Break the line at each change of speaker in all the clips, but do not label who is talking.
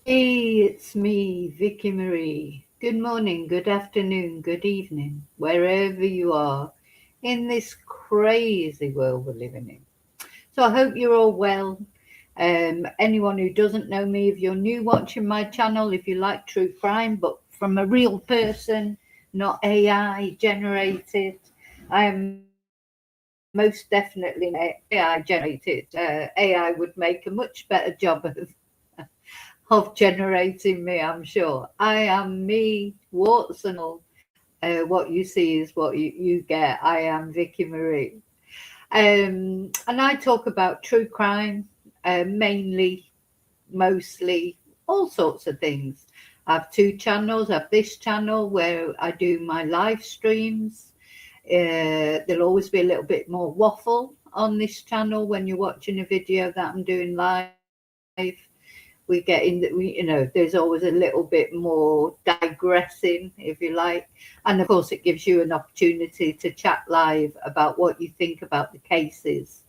Hey, it's me, Vicky Marie. Good morning, good afternoon, good evening, wherever you are in this crazy world we're living in. So I hope you're all well. Anyone who doesn't know me, if you're new watching my channel, if you like true crime, but from a real person, not AI generated, I am most definitely not AI generated. AI would make a much better job of generating me, I'm sure. I am me, warts and all. What you see is what you get. I am Vicky Marie. And I talk about true crime, mainly, mostly, all sorts of things. I have two channels. I have this channel where I do my live streams. There'll always be a little bit more waffle on this channel when you're watching a video that I'm doing live. There's always a little bit more digressing, if you like. And of course, it gives you an opportunity to chat live about what you think about the cases,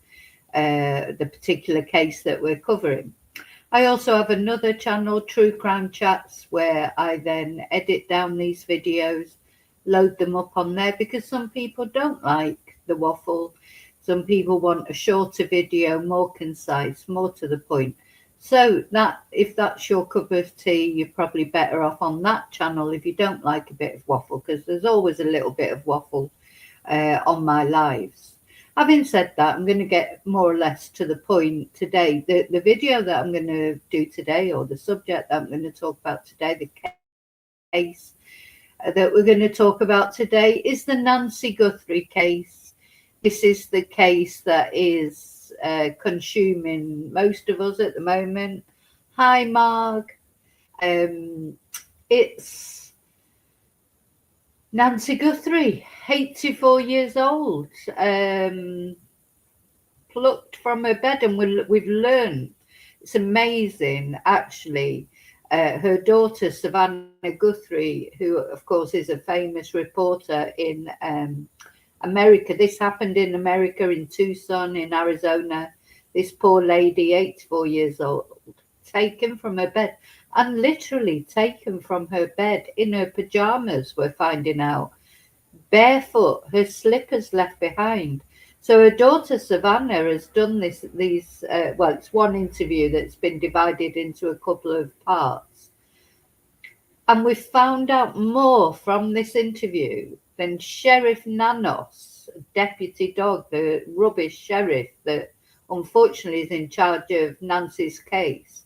the particular case that we're covering. I also have another channel, True Crime Chats, where I then edit down these videos, load them up on there because some people don't like the waffle. Some people want a shorter video, more concise, more to the point. So that if that's your cup of tea, you're probably better off on that channel if you don't like a bit of waffle, because there's always a little bit of waffle on my lives. Having said that, I'm going to get more or less to the point today. The video that I'm going to do today, or the subject that I'm going to talk about today, the case that we're going to talk about today, is the Nancy Guthrie case. This is the case that is consuming most of us at the moment. Hi, Marg. Um, it's Nancy Guthrie, 84 years old, plucked from her bed, and we've learned it's amazing, actually. Her daughter, Savannah Guthrie, who, of course, is a famous reporter in America. This happened in America, in Tucson, in Arizona. This poor lady, 84 years old, taken from her bed, and literally taken from her bed in her pajamas, we're finding out, barefoot, her slippers left behind. So her daughter Savannah has done well, it's one interview that's been divided into a couple of parts. And we've found out more from this interview than Sheriff Nanos, deputy dog, the rubbish sheriff that unfortunately is in charge of Nancy's case.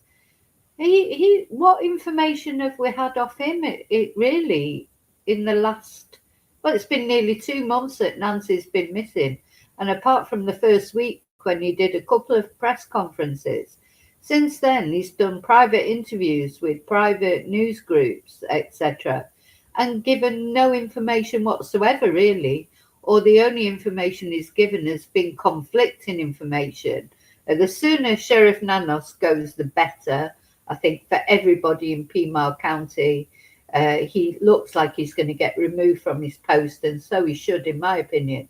What information have we had off him? It really, in the last, well, it's been nearly 2 months that Nancy's been missing. And apart from the first week when he did a couple of press conferences, since then he's done private interviews with private news groups, etc., and given no information whatsoever, really. Or the only information he's given has been conflicting information. The sooner Sheriff Nanos goes, the better, I think, for everybody in Pima County. He looks like he's going to get removed from his post, and so he should, in my opinion.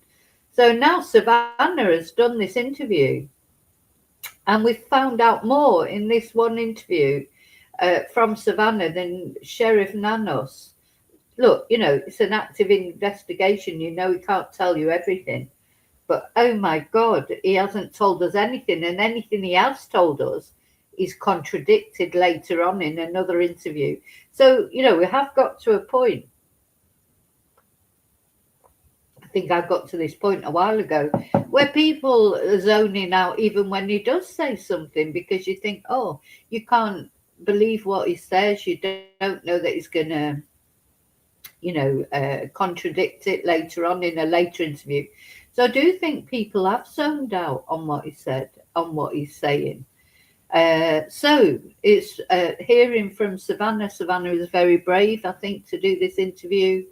So now Savannah has done this interview, and we've found out more in this one interview from Savannah than Sheriff Nanos. Look, it's an active investigation. He can't tell you everything. But oh my God, he hasn't told us anything. And anything he has told us is contradicted later on in another interview. So, we have got to a point. I think I got to this point a while ago where people are zoning out even when he does say something, because you think, oh, you can't believe what he says. You don't know that he's going to contradict it later on in a later interview. So I do think people have zoned out on what he said, on what he's saying. So it's hearing from Savannah. Savannah is very brave, I think, to do this interview.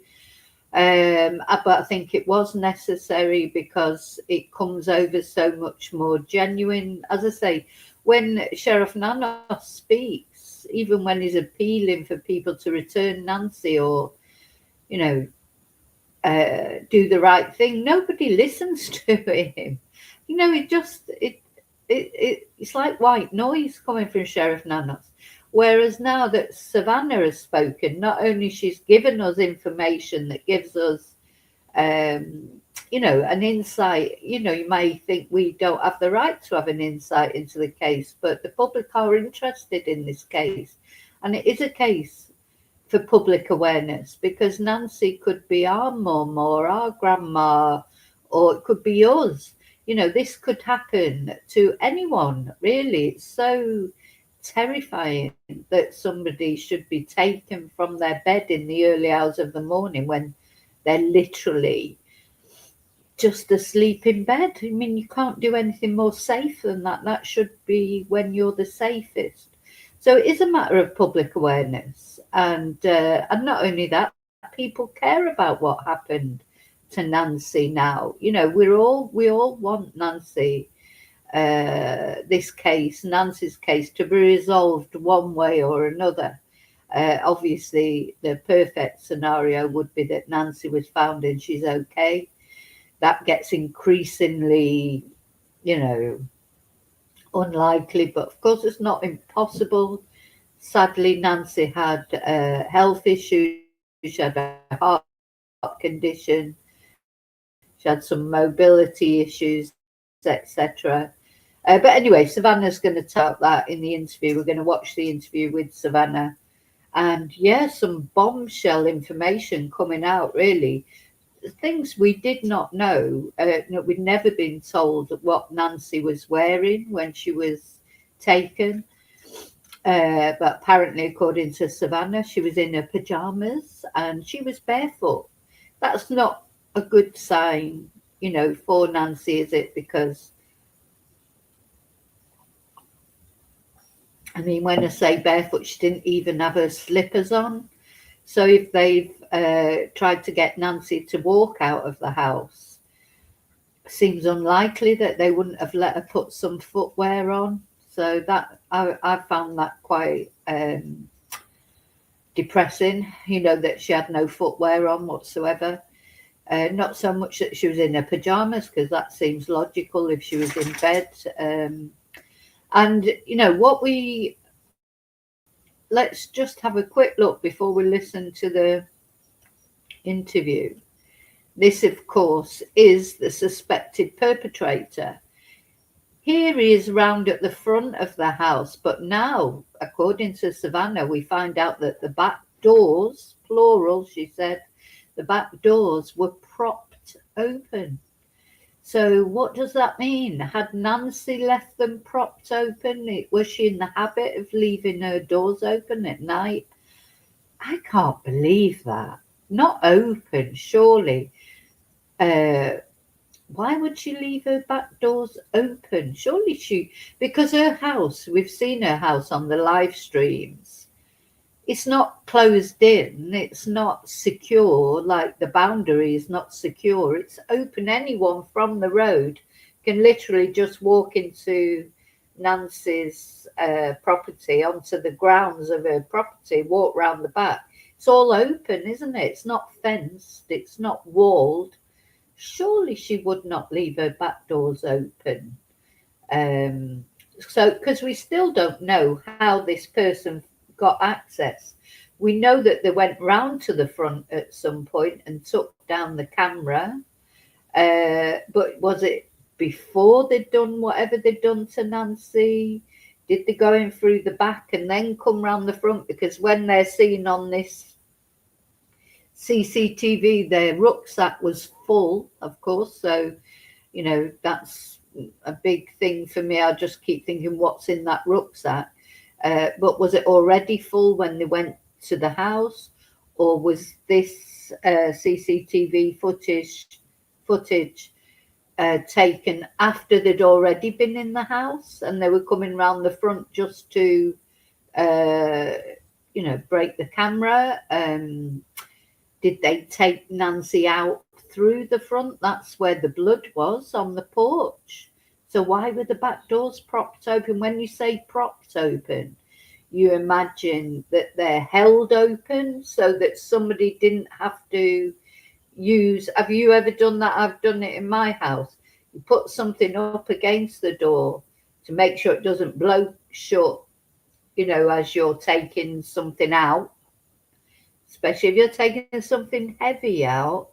But I think it was necessary because it comes over so much more genuine. As I say, when Sheriff Nanos speaks, even when he's appealing for people to return Nancy, or you know, do the right thing, nobody listens to him. It's like white noise coming from Sheriff Nanos. Whereas now that Savannah has spoken, not only she's given us information that gives us, an insight. You may think we don't have the right to have an insight into the case, but the public are interested in this case. And it is a case for public awareness, because Nancy could be our mum or our grandma, or it could be us. This could happen to anyone, really. It's so terrifying that somebody should be taken from their bed in the early hours of the morning when they're literally just asleep in bed. I mean, you can't do anything more safe than that. That should be when you're the safest. So it is a matter of public awareness, and not only that, people care about what happened to Nancy now. We all want Nancy's case to be resolved one way or another. Obviously, the perfect scenario would be that Nancy was found and she's okay. That gets increasingly, unlikely, but of course it's not impossible. Sadly, Nancy had health issues. She had a heart condition. She had some mobility issues, etc. But anyway, Savannah's going to talk that in the interview. We're going to watch the interview with Savannah. And some bombshell information coming out, really. Things we did not know. We'd never been told what Nancy was wearing when she was taken. But apparently, according to Savannah, she was in her pyjamas and she was barefoot. That's not a good sign, for Nancy, is it? Because, I mean, when I say barefoot, she didn't even have her slippers on. So if they've tried to get Nancy to walk out of the house, seems unlikely that they wouldn't have let her put some footwear on. So that I found that quite depressing, that she had no footwear on whatsoever. Not so much that she was in her pajamas, because that seems logical if she was in bed. Let's just have a quick look before we listen to the interview. This, of course, is the suspected perpetrator. Here he is round at the front of the house, but now, according to Savannah, we find out that the back doors, plural, she said, the back doors were propped open. So what does that mean? Had Nancy left them propped open? Was she in the habit of leaving her doors open at night? I can't believe that. Not open, surely. Why would she leave her back doors open? Surely because her house, we've seen her house on the live streams. It's not closed in. It's not secure. Like the boundary is not secure. It's open. Anyone from the road can literally just walk into Nancy's property, onto the grounds of her property, walk round the back. It's all open, isn't it? It's not fenced. It's not walled. Surely she would not leave her back doors open. So, because we still don't know how this person got access. We know that they went round to the front at some point and took down the camera. But was it before they'd done whatever they'd done to Nancy? Did they go in through the back and then come round the front? Because when they're seen on this CCTV, their rucksack was full, of course. So, that's a big thing for me. I just keep thinking, what's in that rucksack? But was it already full when they went to the house? Or was this CCTV footage taken after they'd already been in the house and they were coming round the front just to, break the camera? Did they take Nancy out through the front? That's where the blood was, on the porch. So why were the back doors propped open? When you say propped open, you imagine that they're held open so that somebody didn't have to use. Have you ever done that? I've done it in my house. You put something up against the door to make sure it doesn't blow shut, you know, as you're taking something out, especially if you're taking something heavy out.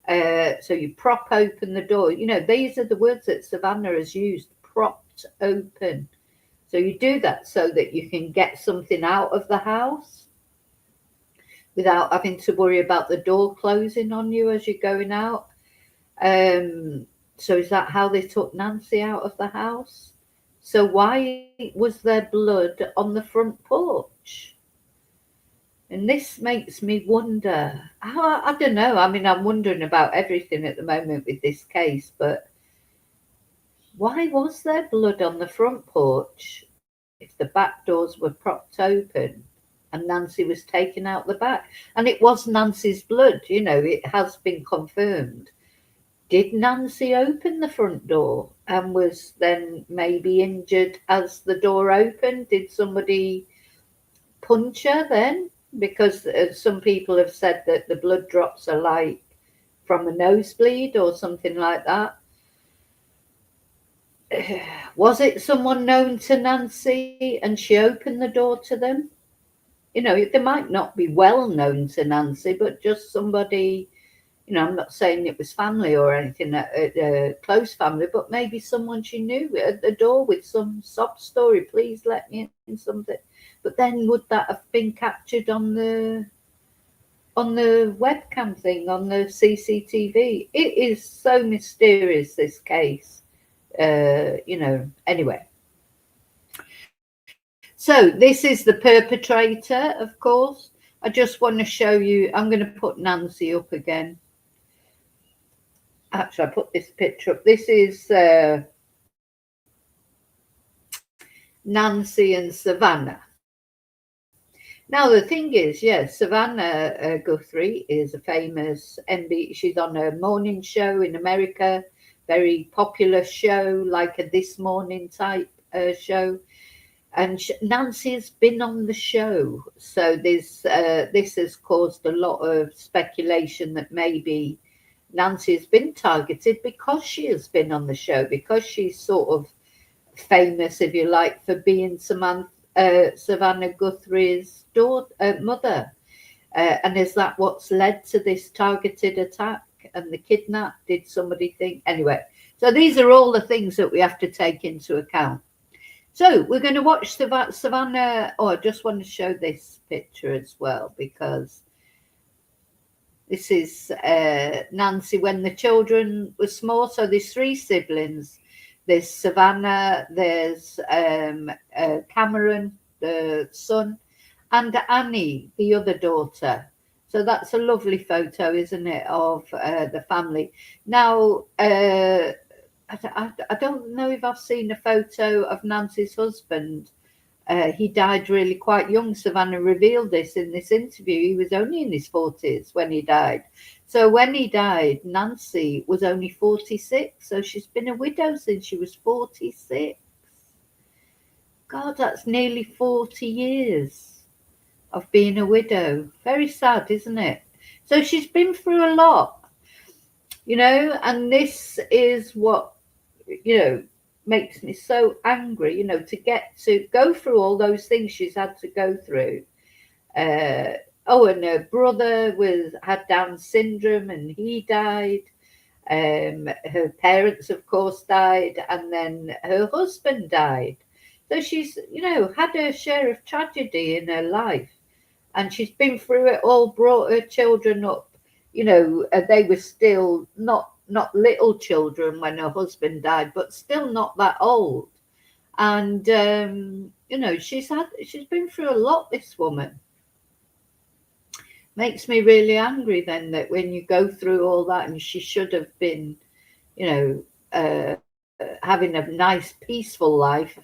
So you prop open the door. You know, these are the words that Savannah has used, propped open. So you do that so that you can get something out of the house without having to worry about the door closing on you as you're going out. So is that how they took Nancy out of the house? So why was there blood on the front porch? And this makes me wonder. I don't know. I mean, I'm wondering about everything at the moment with this case, but why was there blood on the front porch if the back doors were propped open and Nancy was taken out the back? And it was Nancy's blood, you know, it has been confirmed. Did Nancy open the front door and was then maybe injured as the door opened? Did somebody punch her then? Because some people have said that the blood drops are like from a nosebleed or something like that. Was it someone known to Nancy and she opened the door to them? You know, they might not be well known to Nancy, but just somebody, you know, I'm not saying it was family or anything, close family, but maybe someone she knew at the door with some sob story, please let me in something. But then would that have been captured on the webcam thing, on the CCTV? It is so mysterious, this case. You know, anyway. So this is the perpetrator, of course. I just want to show you, I'm going to put Nancy up again. Actually, I put this picture up. This is Nancy and Savannah. Now, the thing is, yes, Savannah Guthrie is a famous she's on a morning show in America, very popular show, like a This Morning type show. And Nancy has been on the show. So this has caused a lot of speculation that maybe Nancy has been targeted because she has been on the show, because she's sort of famous, if you like, for being Savannah Guthrie's mother. And is that what's led to this targeted attack and the kidnap? Did somebody think? Anyway, so these are all the things that we have to take into account. So we're going to watch Savannah. Oh, I just want to show this picture as well, because this is Nancy when the children were small. So there's 3 siblings. There's Savannah, there's Cameron, the son, and Annie, the other daughter. So that's a lovely photo, isn't it, of the family. Now, I don't know if I've seen a photo of Nancy's husband. He died really quite young. Savannah revealed this in this interview. He was only in his 40s when he died. So when he died, Nancy was only 46. So she's been a widow since she was 46. God, that's nearly 40 years of being a widow. Very sad, isn't it? So she's been through a lot, you know, and this is what, you know, makes me so angry, you know, to go through all those things she's had to go through. And her brother had Down syndrome and he died. Her parents, of course, died, and then her husband died. So she's, you know, had her share of tragedy in her life, and she's been through it all, brought her children up. You know, they were still not little children when her husband died, but still not that old. And you know, she's been through a lot, this woman. Makes me really angry then that when you go through all that, and she should have been, you know, having a nice peaceful life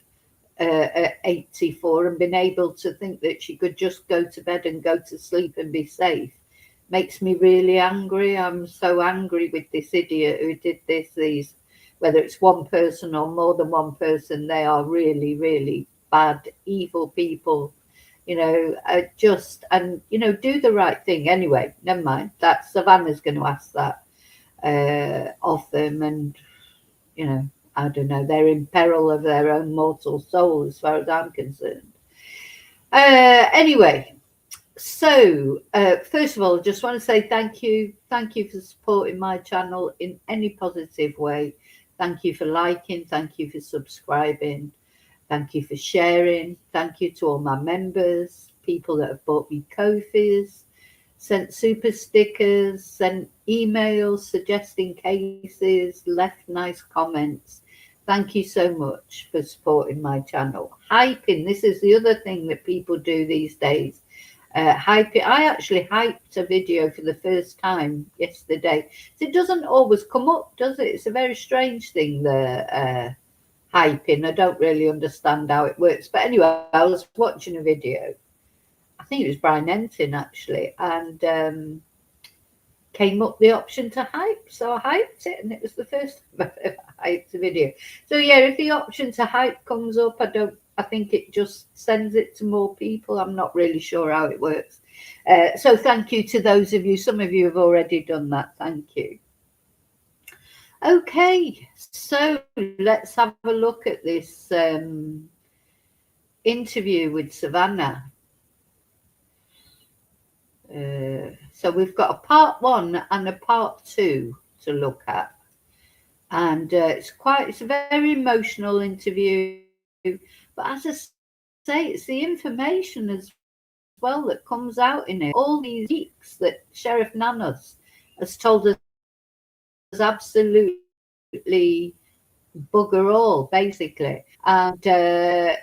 at 84 and been able to think that she could just go to bed and go to sleep and be safe. Makes me really angry. I'm so angry with this idiot who did this. Whether it's one person or more than one person, they are really, really bad, evil people. You know, and you know, do the right thing. Anyway, never mind. That Savannah's going to ask that of them, and you know, I don't know. They're in peril of their own mortal soul, as far as I'm concerned. Anyway, so first of all, I just want to say thank you. Thank you for supporting my channel in any positive way. Thank you for liking. Thank you for subscribing. Thank you for sharing. Thank you to all my members, people that have bought me Ko-fis, sent super stickers, sent emails suggesting cases, left nice comments. Thank you so much for supporting my channel. Hyping, this is the other thing that people do these days. Hyping. I actually hyped a video for the first time yesterday. So it doesn't always come up, does it? It's a very strange thing, the hyping. I don't really understand how it works. But anyway, I was watching a video. I think it was Brian Entin actually, and came up the option to hype. So I hyped it, and it was the first time I ever hyped a video. So yeah, if the option to hype comes up, I think it just sends it to more people. I'm not really sure how it works. So thank you to those of you. Some of you have already done that. Thank you. Okay, so let's have a look at this interview with Savannah. So we've got a part 1 and a part 2 to look at, and it's a very emotional interview. But as I say, it's the information as well that comes out in it. All these leaks that Sheriff Nanos has told us absolutely bugger all, basically. And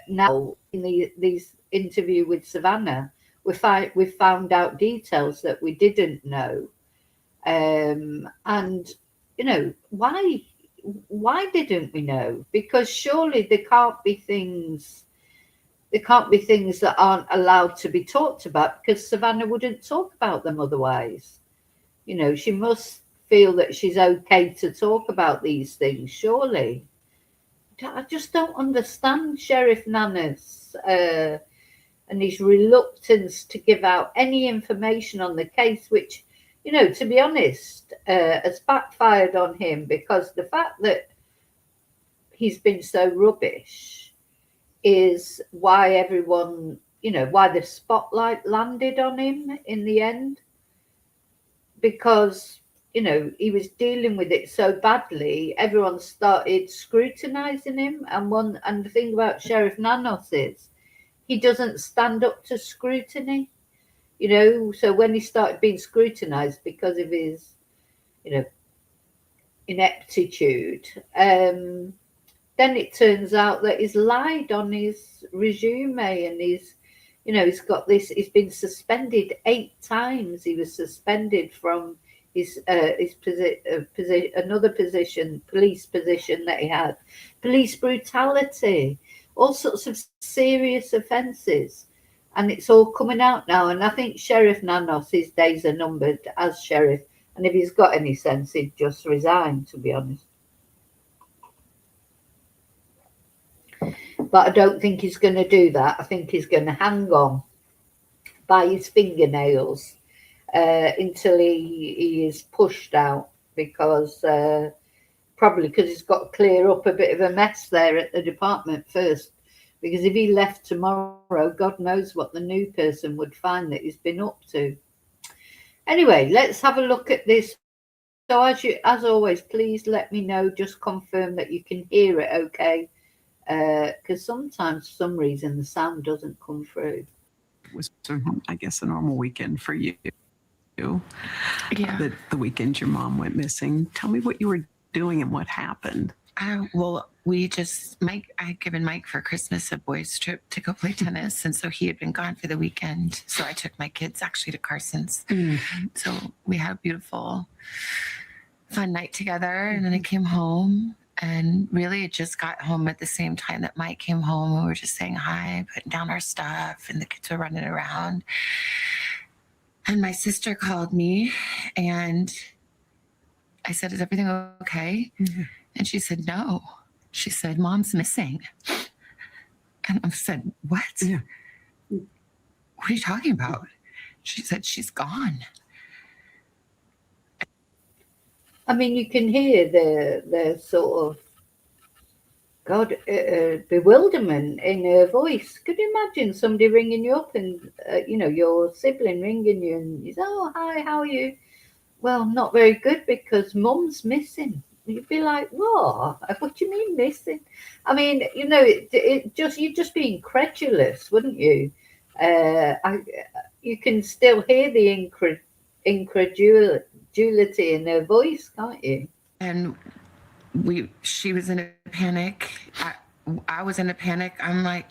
now in these interview with Savannah, we found out details that we didn't know. And you know, why didn't we know? Because surely there can't be things that aren't allowed to be talked about, because Savannah wouldn't talk about them otherwise. You know, she must feel that she's okay to talk about these things, surely. I just don't understand Sheriff Nanos and his reluctance to give out any information on the case, which, you know, to be honest, has backfired on him, because the fact that he's been so rubbish is why everyone, you know, why the spotlight landed on him in the end, because, you know, he was dealing with it so badly, everyone started scrutinizing him. And the thing about Sheriff Nanos is he doesn't stand up to scrutiny, you know. So when he started being scrutinized because of his, you know, ineptitude, then it turns out that he's lied on his resume, and he's, you know, he's been suspended 8 times. He was suspended from his another position, police position that he had, police brutality, all sorts of serious offences, and it's all coming out now. And I think Sheriff Nanos, his days are numbered as sheriff, and if he's got any sense, he'd just resign, to be honest. But I don't think he's going to do that. I think he's going to hang on by his fingernails until he is pushed out, because probably because he's got to clear up a bit of a mess there at the department first. Because if he left tomorrow, God knows what the new person would find that he's been up to. Anyway, let's have a look at this. So as always, please let me know. Just confirm that you can hear it, okay? Because sometimes, for some reason, the sound doesn't come through.
It was, I guess, a normal weekend for you.
Yeah.
The weekend your mom went missing. Tell me what you were doing and what happened.
Well, I had given Mike for Christmas a boys' trip to go play tennis. And so he had been gone for the weekend. So I took my kids actually to Carson's. So we had a beautiful, fun night together. And then I came home. And really, it just got home at the same time that Mike came home. We were just saying hi, putting down our stuff, and the kids were running around. And my sister called me, and I said, "Is everything okay?" Mm-hmm. And she said, "No." She said, "Mom's missing." And I said, "What? Yeah. What are you talking about?" She said, "She's gone."
I mean, you can hear the sort of God, bewilderment in her voice. Could you imagine somebody ringing you up and, your sibling ringing you and you say, oh, hi, how are you? Well, not very good because mum's missing. You'd be like, what? What do you mean missing? I mean, it just, you'd just be incredulous, wouldn't you? You can still hear the incredulity in her voice, can't you?
And she was in a panic. I was in a panic. I'm like,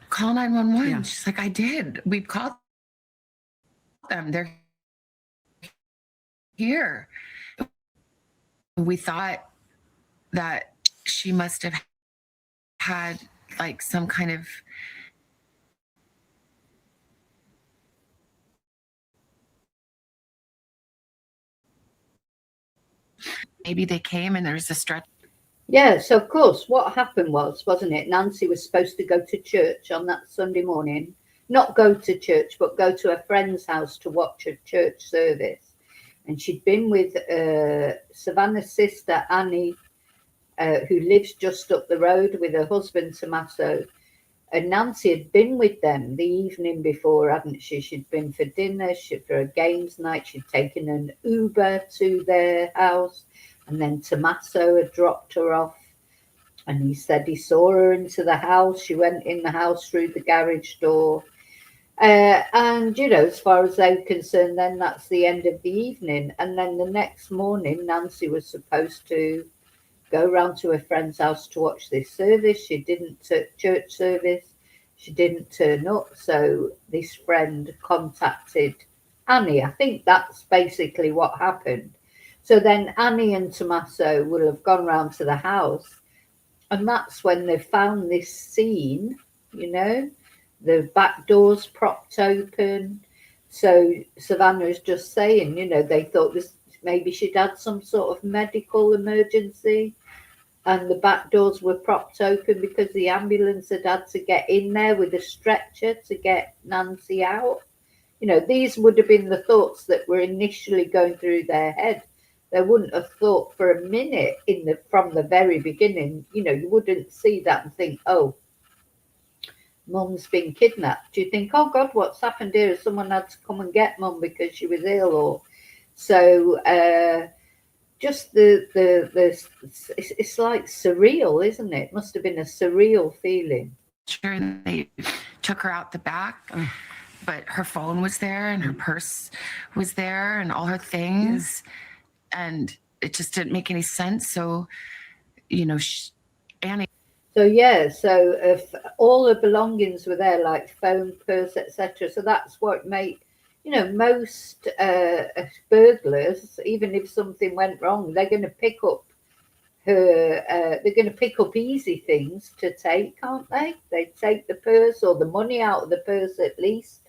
call 911.
Yeah.
She's like, I did. We've called them. They're here. We thought that she must have had like some kind of maybe they came and there's a stretch.
Yeah, so of course, what happened was, wasn't it? Nancy was supposed to go to church on that Sunday morning. Not go to church, but go to a friend's house to watch a church service. And she'd been with Savannah's sister, Annie, who lives just up the road with her husband, Tommaso. And Nancy had been with them the evening before, hadn't she? She'd been for dinner, for a games night. She'd taken an Uber to their house. And then Tommaso had dropped her off. And he said he saw her into the house. She went in the house through the garage door. And, as far as they were concerned, then that's the end of the evening. And then the next morning, Nancy was supposed to go round to her friend's house to watch this service. She didn't, church service. She didn't turn up. So this friend contacted Annie. I think that's basically what happened. So then Annie and Tommaso will have gone round to the house. And that's when they found this scene, the back doors propped open. So Savannah is just saying, they thought this maybe she'd had some sort of medical emergency and the back doors were propped open because the ambulance had to get in there with a stretcher to get Nancy out. These would have been the thoughts that were initially going through their head. They wouldn't have thought for a minute from the very beginning, you wouldn't see that and think, oh, mum's been kidnapped. You think, oh God, what's happened here? Someone had to come and get mum because she was ill, or so. Just it's like surreal, isn't it? Must have been a surreal feeling.
Sure, they took her out the back, but her phone was there and her purse was there and all her things, and it just didn't make any sense. So, Annie.
So if all the belongings were there, like phone, purse, etc. So that's what made, most burglars, even if something went wrong, they're going to pick up they're going to pick up easy things to take, can't they? They take the purse or the money out of the purse at least,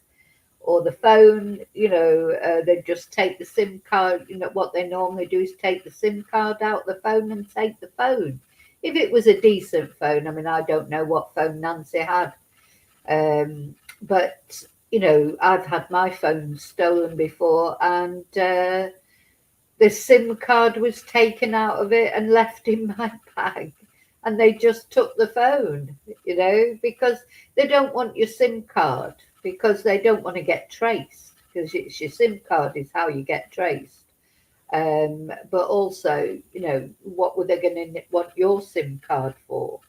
or the phone, they just take the SIM card. What they normally do is take the SIM card out of the phone and take the phone. If it was a decent phone, I mean, I don't know what phone Nancy had, but I've had my phone stolen before, and the SIM card was taken out of it and left in my bag, and they just took the phone, because they don't want your SIM card, because they don't want to get traced, because it's your SIM card is how you get traced. But also, what were they going to want your SIM card for?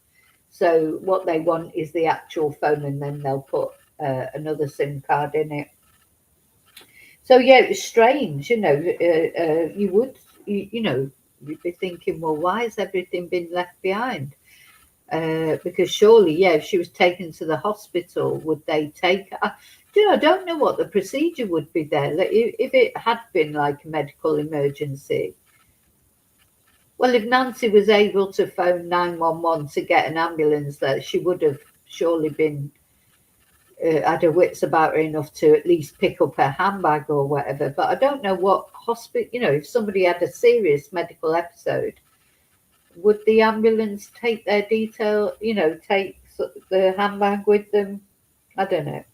So what they want is the actual phone, and then they'll put another SIM card in it. So yeah, it was strange, you would, you'd be thinking, well, why has everything been left behind? Because surely, if she was taken to the hospital, would they take her? I don't know what the procedure would be there. If it had been like a medical emergency, well, if Nancy was able to phone 911 to get an ambulance there, she would have surely been had her wits about her enough to at least pick up her handbag or whatever. But I don't know what hospital, if somebody had a serious medical episode, would the ambulance take their detail, take the handbag with them? I don't know.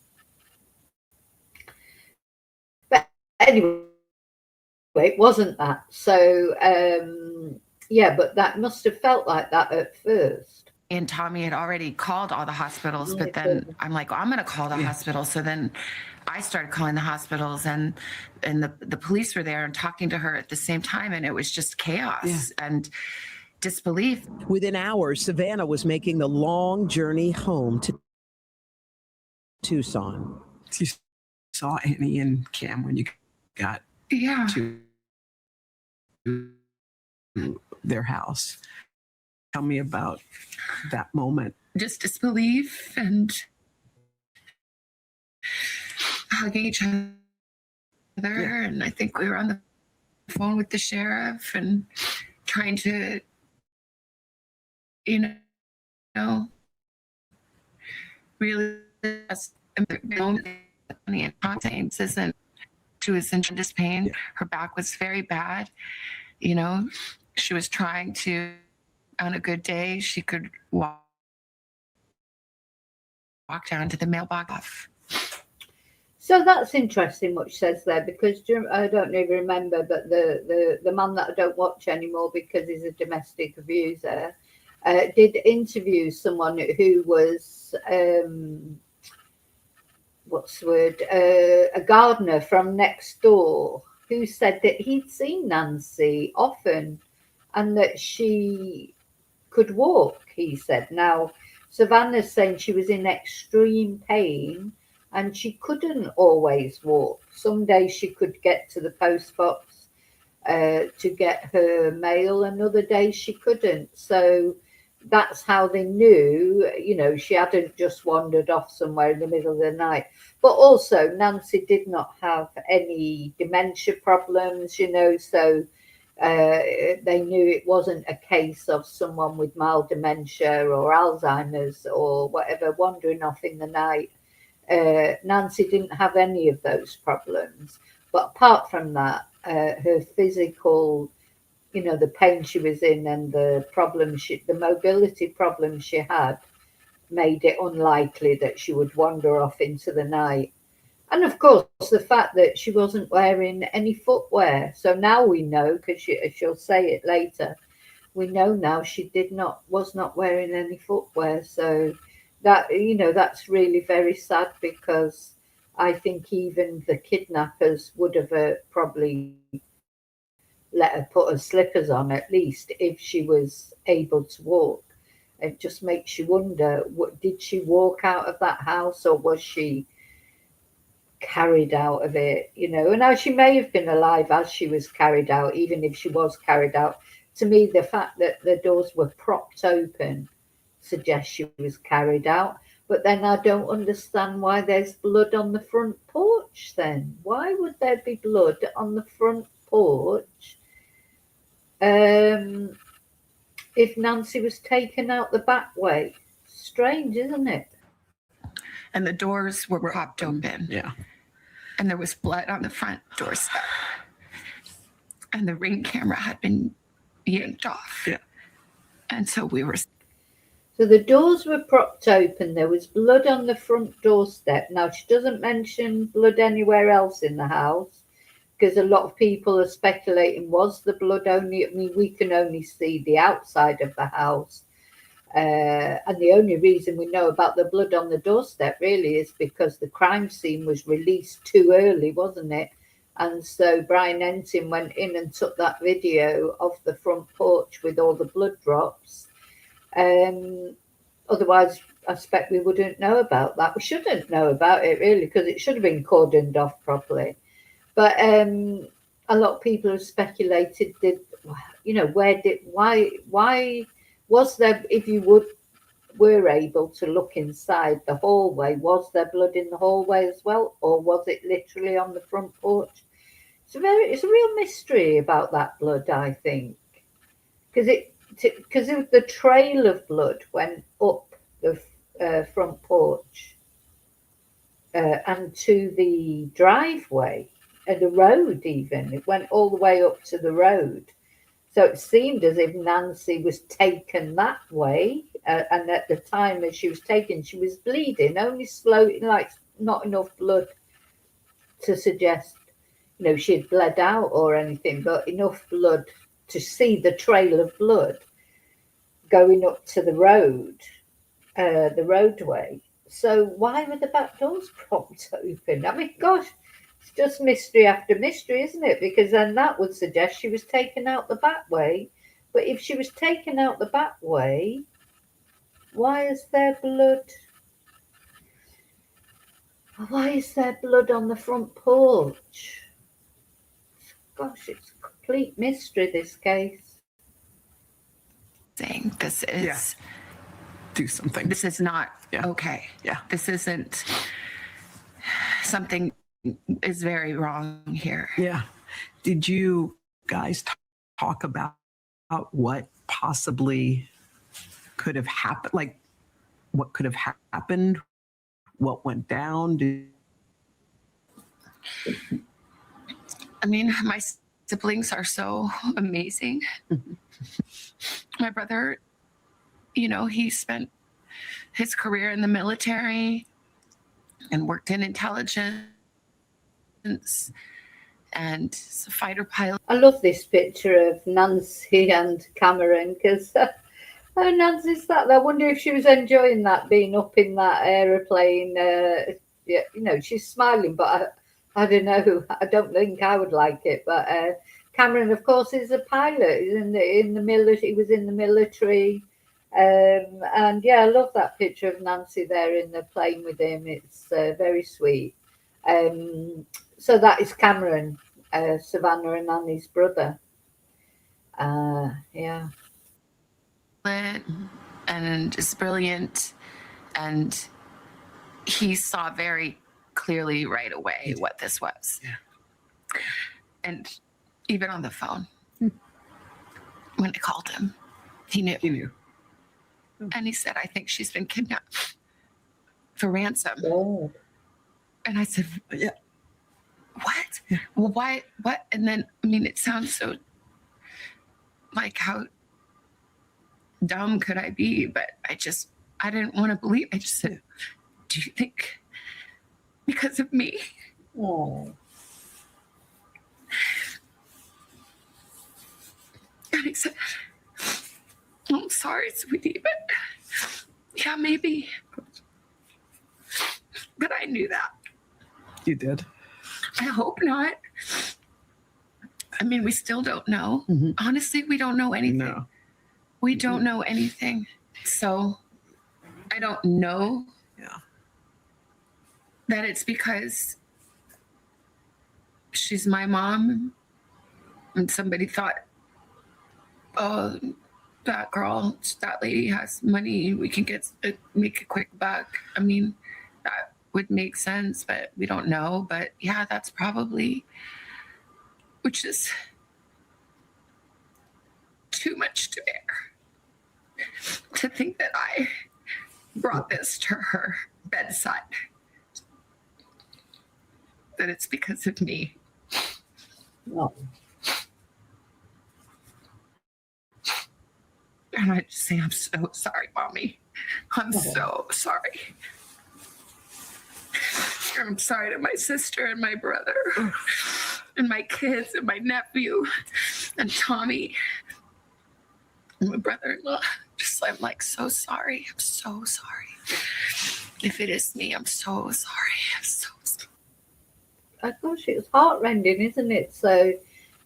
But anyway, it wasn't that. So, but that must have felt like that at first.
and Tommy had already called all the hospitals, but then I'm like, I'm going to call the hospital. So then I started calling the hospitals, and the police were there and talking to her at the same time. And it was just chaos and disbelief.
Within hours, Savannah was making the long journey home to Tucson.
You saw Annie and Cam when you got to their house. Tell me about that moment.
Just disbelief and hugging each other. And I think we were on the phone with the sheriff and trying to, really just isn't. She was in tremendous pain. Yeah. Her back was very bad. She was trying to, on a good day, she could walk down to the mailbox.
So that's interesting what she says there, because I don't even remember, but the man that I don't watch anymore because he's a domestic abuser did interview someone who was a gardener from next door, who said that he'd seen Nancy often and that she could walk, he said. Now, Savannah's saying she was in extreme pain and she couldn't always walk. Some days she could get to the post box to get her mail, and other days she couldn't. So that's how they knew, she hadn't just wandered off somewhere in the middle of the night. But also, Nancy did not have any dementia problems, so they knew it wasn't a case of someone with mild dementia or Alzheimer's or whatever wandering off in the night. Nancy didn't have any of those problems. But apart from that, her physical, the pain she was in and the mobility problems she had made it unlikely that she would wander off into the night. And of course, the fact that she wasn't wearing any footwear. So now we know, because she'll say it later, we know now she was not wearing any footwear. So that, that's really very sad, because I think even the kidnappers would have probably let her put her slippers on, at least, if she was able to walk. It just makes you wonder, did she walk out of that house, or was she carried out of it? And now she may have been alive as she was carried out. Even if she was carried out, to me, the fact that the doors were propped open suggests she was carried out. But then I don't understand why there's blood on the front porch then. Why would there be blood on the front porch if Nancy was taken out the back way? Strange, isn't it?
And the doors were propped open.
Yeah.
And there was blood on the front doorstep. And the Ring camera had been yanked off.
Yeah.
And so we were...
So the doors were propped open. There was blood on the front doorstep. Now, she doesn't mention blood anywhere else in the house, because a lot of people are speculating, was the blood only... we can only see the outside of the house. And the only reason we know about the blood on the doorstep really is because the crime scene was released too early, wasn't it? And so Brian Ensign went in and took that video of the front porch with all the blood drops. Otherwise, I expect we wouldn't know about that. We shouldn't know about it really, because it should have been cordoned off properly. But a lot of people have speculated that, why was there, if you were able to look inside the hallway, was there blood in the hallway as well, or was it literally on the front porch? It's a real mystery about that blood, I think, because the trail of blood went up the front porch and to the driveway and the road. Even it went all the way up to the road. So it seemed as if Nancy was taken that way. And at the time as she was taken, she was bleeding, only slowly, like not enough blood to suggest, she had bled out or anything, but enough blood to see the trail of blood. going up to the roadway. So why were the back doors propped open? I mean, gosh, it's just mystery after mystery, isn't it? Because then that would suggest she was taken out the back way. But if she was taken out the back way, why is there blood? Why is there blood on the front porch? Gosh, it's a complete mystery, this case.
Saying this is
Yeah. Do something.
this is not
Yeah.
okay.
Yeah.
This isn't something is very wrong here.
Yeah. Did you guys talk about what possibly could have happened? Like, what could have happened? What went down?
I mean, my siblings are so amazing. My brother, you know, he spent his career in the military and worked in intelligence and is a fighter pilot.
I love this picture of Nancy and Cameron because Nancy's sat there. I wonder if she was enjoying that, being up in that aeroplane. Yeah, you know, she's smiling, but I don't know. I don't think I would like it. But Cameron, of course, is a pilot. He's in the military. He was in the military. And yeah, I love that picture of Nancy there in the plane with him. It's very sweet. So that is Cameron, Savannah and Annie's brother. Yeah.
And is brilliant, and he saw very clearly right away what this was.
Yeah.
And even on the phone, when I called him, he knew.
He knew.
And he said, I think she's been kidnapped for ransom.
Oh.
And I said,
Yeah.
what? Well, why? What? And then, I mean, it sounds so like, how dumb could I be? But I didn't want to believe. I just said, do you think because of me?
Oh.
And he said, I'm sorry, sweetie, but yeah, maybe. But I knew that.
You did.
I hope not. I mean, we still don't know.
Mhm.
Honestly, we don't know anything.
No.
We don't know anything. So I don't know
Yeah.
that it's because she's my mom and somebody thought, oh, that girl, that lady has money. We can make a quick buck. I mean, that would make sense, but we don't know. But yeah, that's probably, which is too much to bear. To think that I brought this to her bedside, that it's because of me.
No.
And I just say, I'm so sorry, Mommy. I'm so sorry. I'm sorry to my sister and my brother and my kids and my nephew and Tommy and my brother-in-law. I'm like, so sorry. I'm so sorry. If it is me, I'm so sorry. I'm so sorry.
Gosh, it's heartrending, isn't it? So,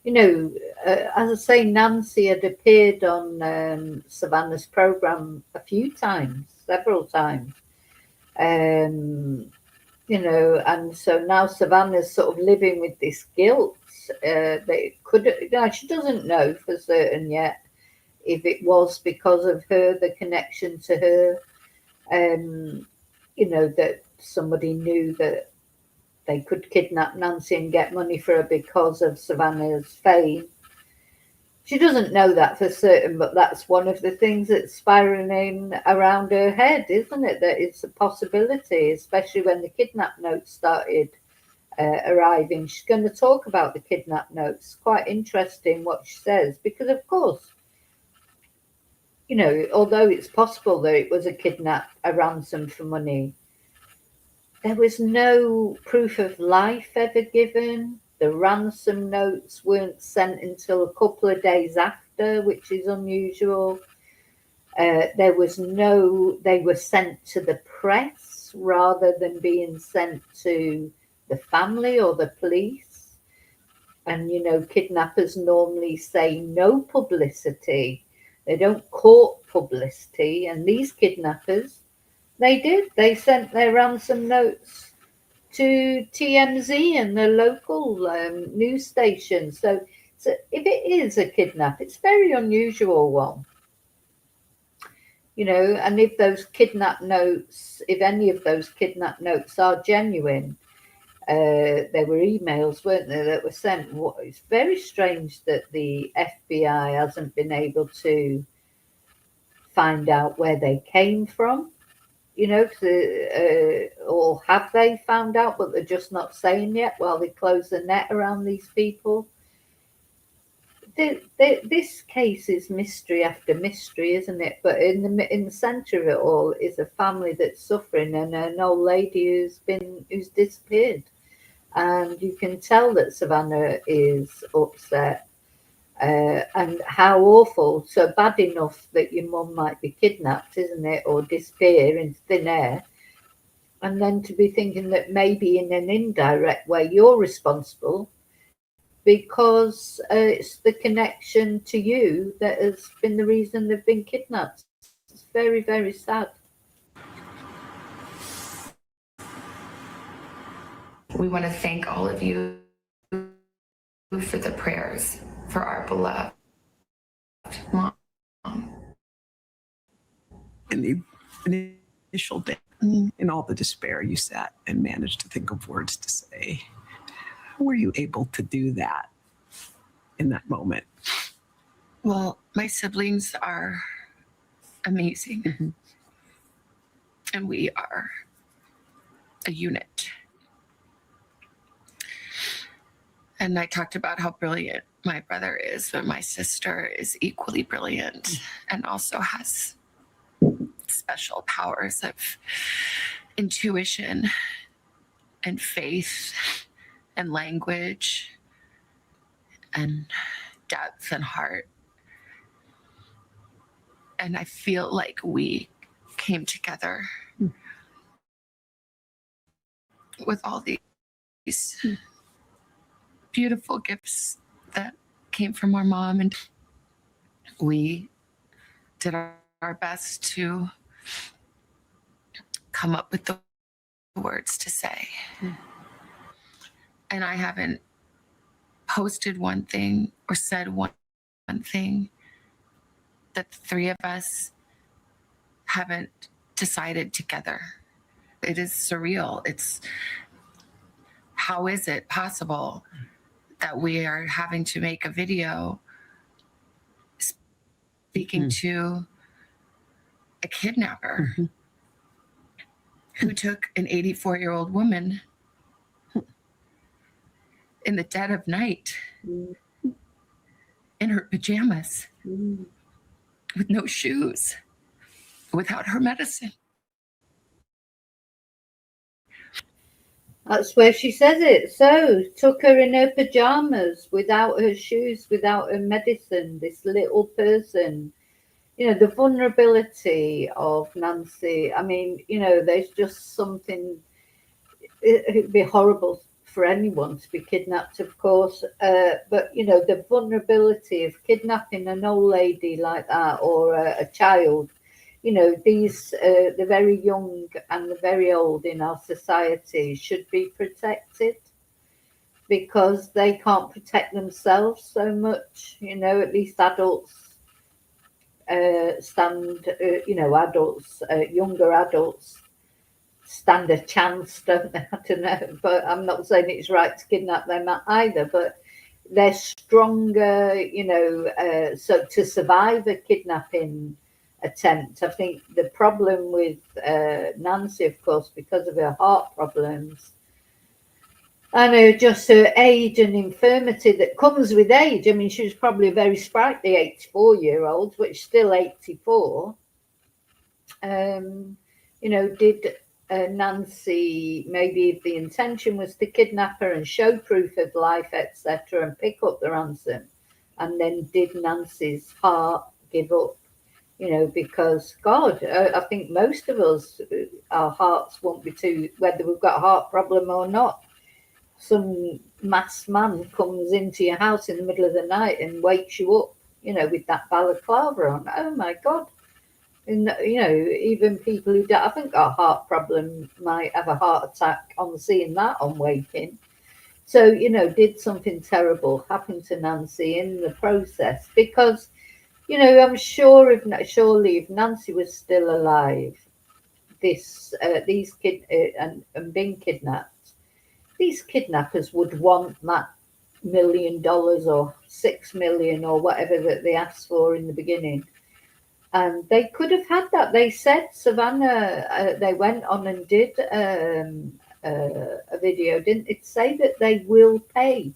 you know, as I say, Nancy had appeared on Savannah's program a few times, several times. You know, and so now Savannah's sort of living with this guilt that it could, you know, she doesn't know for certain yet if it was because of her, the connection to her, you know, that somebody knew that they could kidnap Nancy and get money for her because of Savannah's fame. She doesn't know that for certain, but that's one of the things that's spiraling around her head, isn't it? That it's a possibility, especially when the kidnap notes started arriving. She's going to talk about the kidnap notes. Quite interesting what she says, because of course, you know, although it's possible that it was a ransom for money, there was no proof of life ever given. The ransom notes weren't sent until a couple of days after, which is unusual. They were sent to the press rather than being sent to the family or the police. And, kidnappers normally say no publicity. They don't court publicity. And these kidnappers, they did. They sent their ransom notes to TMZ and the local news station. So if it is a kidnap, it's a very unusual one. And if any of those kidnap notes are genuine, there were emails, weren't there, that were sent. It's very strange that the FBI hasn't been able to find out where they came from, or have they found out, but they're just not saying yet while they close the net around these people. This case is mystery after mystery, isn't it? But in the centre of it all is a family that's suffering and an old lady who's disappeared, and you can tell that Savannah is upset. And how awful! So bad enough that your mum might be kidnapped, isn't it, or disappear into thin air, and then to be thinking that maybe in an indirect way you're responsible, because it's the connection to you that has been the reason they've been kidnapped. It's very, very sad.
We want to thank all of you for the prayers for our beloved mom.
In the initial day, in all the despair, you sat and managed to think of words to say. How were you able to do that in that moment?
Well, my siblings are amazing.
Mm-hmm.
And we are a unit. And I talked about how brilliant my brother is, but my sister is equally brilliant and also has special powers of intuition and faith and language and depth and heart. And I feel like we came together with all these beautiful gifts that came from our mom, and we did our best to come up with the words to say. And I haven't posted one thing or said one thing that the three of us haven't decided together. It is surreal. It's, how is it possible that we are having to make a video speaking to a kidnapper who took an 84-year-old woman in the dead of night in her pajamas with no shoes, without her medicine.
That's where she says it. So, took her in her pajamas, without her shoes, without her medicine, this little person. The vulnerability of Nancy. I mean, there's just something, it'd be horrible for anyone to be kidnapped, of course. But, the vulnerability of kidnapping an old lady like that, or a child, these, the very young and the very old in our society should be protected, because they can't protect themselves so much. At least adults younger adults stand a chance, don't they? I don't know, but I'm not saying it's right to kidnap them either, but they're stronger, so to survive a kidnapping attempt. I think the problem with Nancy, of course, because of her heart problems, and just her age and infirmity that comes with age. I mean, she was probably a very sprightly 84-year-old, but she's still 84. Did Nancy, maybe if the intention was to kidnap her and show proof of life, etc., and pick up the ransom, and then did Nancy's heart give up because God, I think most of us, our hearts won't be too, whether we've got a heart problem or not. Some masked man comes into your house in the middle of the night and wakes you up, with that balaclava on. Oh my God. And, even people who I think got a heart problem might have a heart attack on seeing that on waking. So, did something terrible happen to Nancy in the process? Because, I'm sure surely if Nancy was still alive, these and being kidnapped, these kidnappers would want that $1 million or 6 million or whatever that they asked for in the beginning. And they could have had that. They said, Savannah, they went on and did a video, didn't it say that they will pay?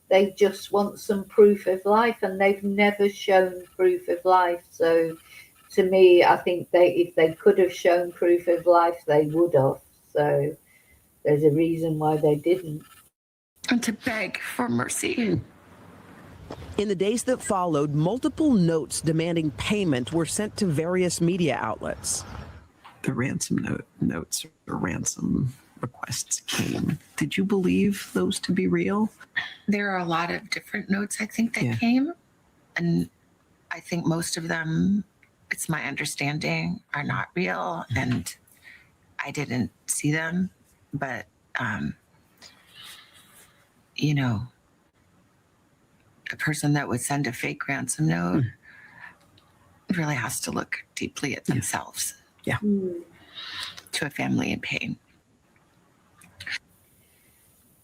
They just want some proof of life, and they've never shown proof of life. So to me, I think if they could have shown proof of life, they would have. So there's a reason why they didn't.
And to beg for mercy.
In the days that followed, multiple notes demanding payment were sent to various media outlets.
The ransom notes or ransom requests came. Did you believe those to be real?
There are a lot of different notes, I think, that came. And I think most of them, it's my understanding, are not real. And I didn't see them. But, a person that would send a fake ransom note really has to look deeply at themselves.
Yeah.
To a family in pain.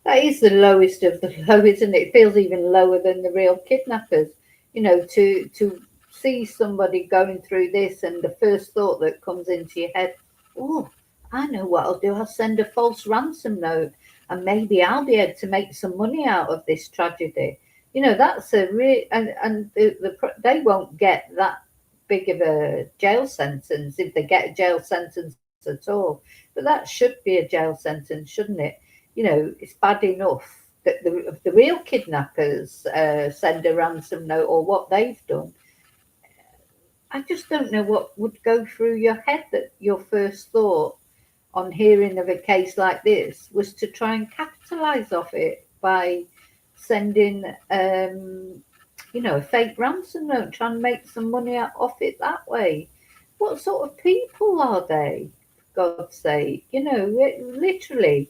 That is the lowest of the low, isn't it? It feels even lower than the real kidnappers. To see somebody going through this, and the first thought that comes into your head, oh, I know what I'll do. I'll send a false ransom note, and maybe I'll be able to make some money out of this tragedy. That's a real, and they won't get that big of a jail sentence if they get a jail sentence at all. But that should be a jail sentence, shouldn't it? It's bad enough that the real kidnappers send a ransom note or what they've done. I just don't know what would go through your head that your first thought on hearing of a case like this was to try and capitalize off it by sending a fake ransom note, trying to make some money off it that way. What sort of people are they, for God's sake? Literally,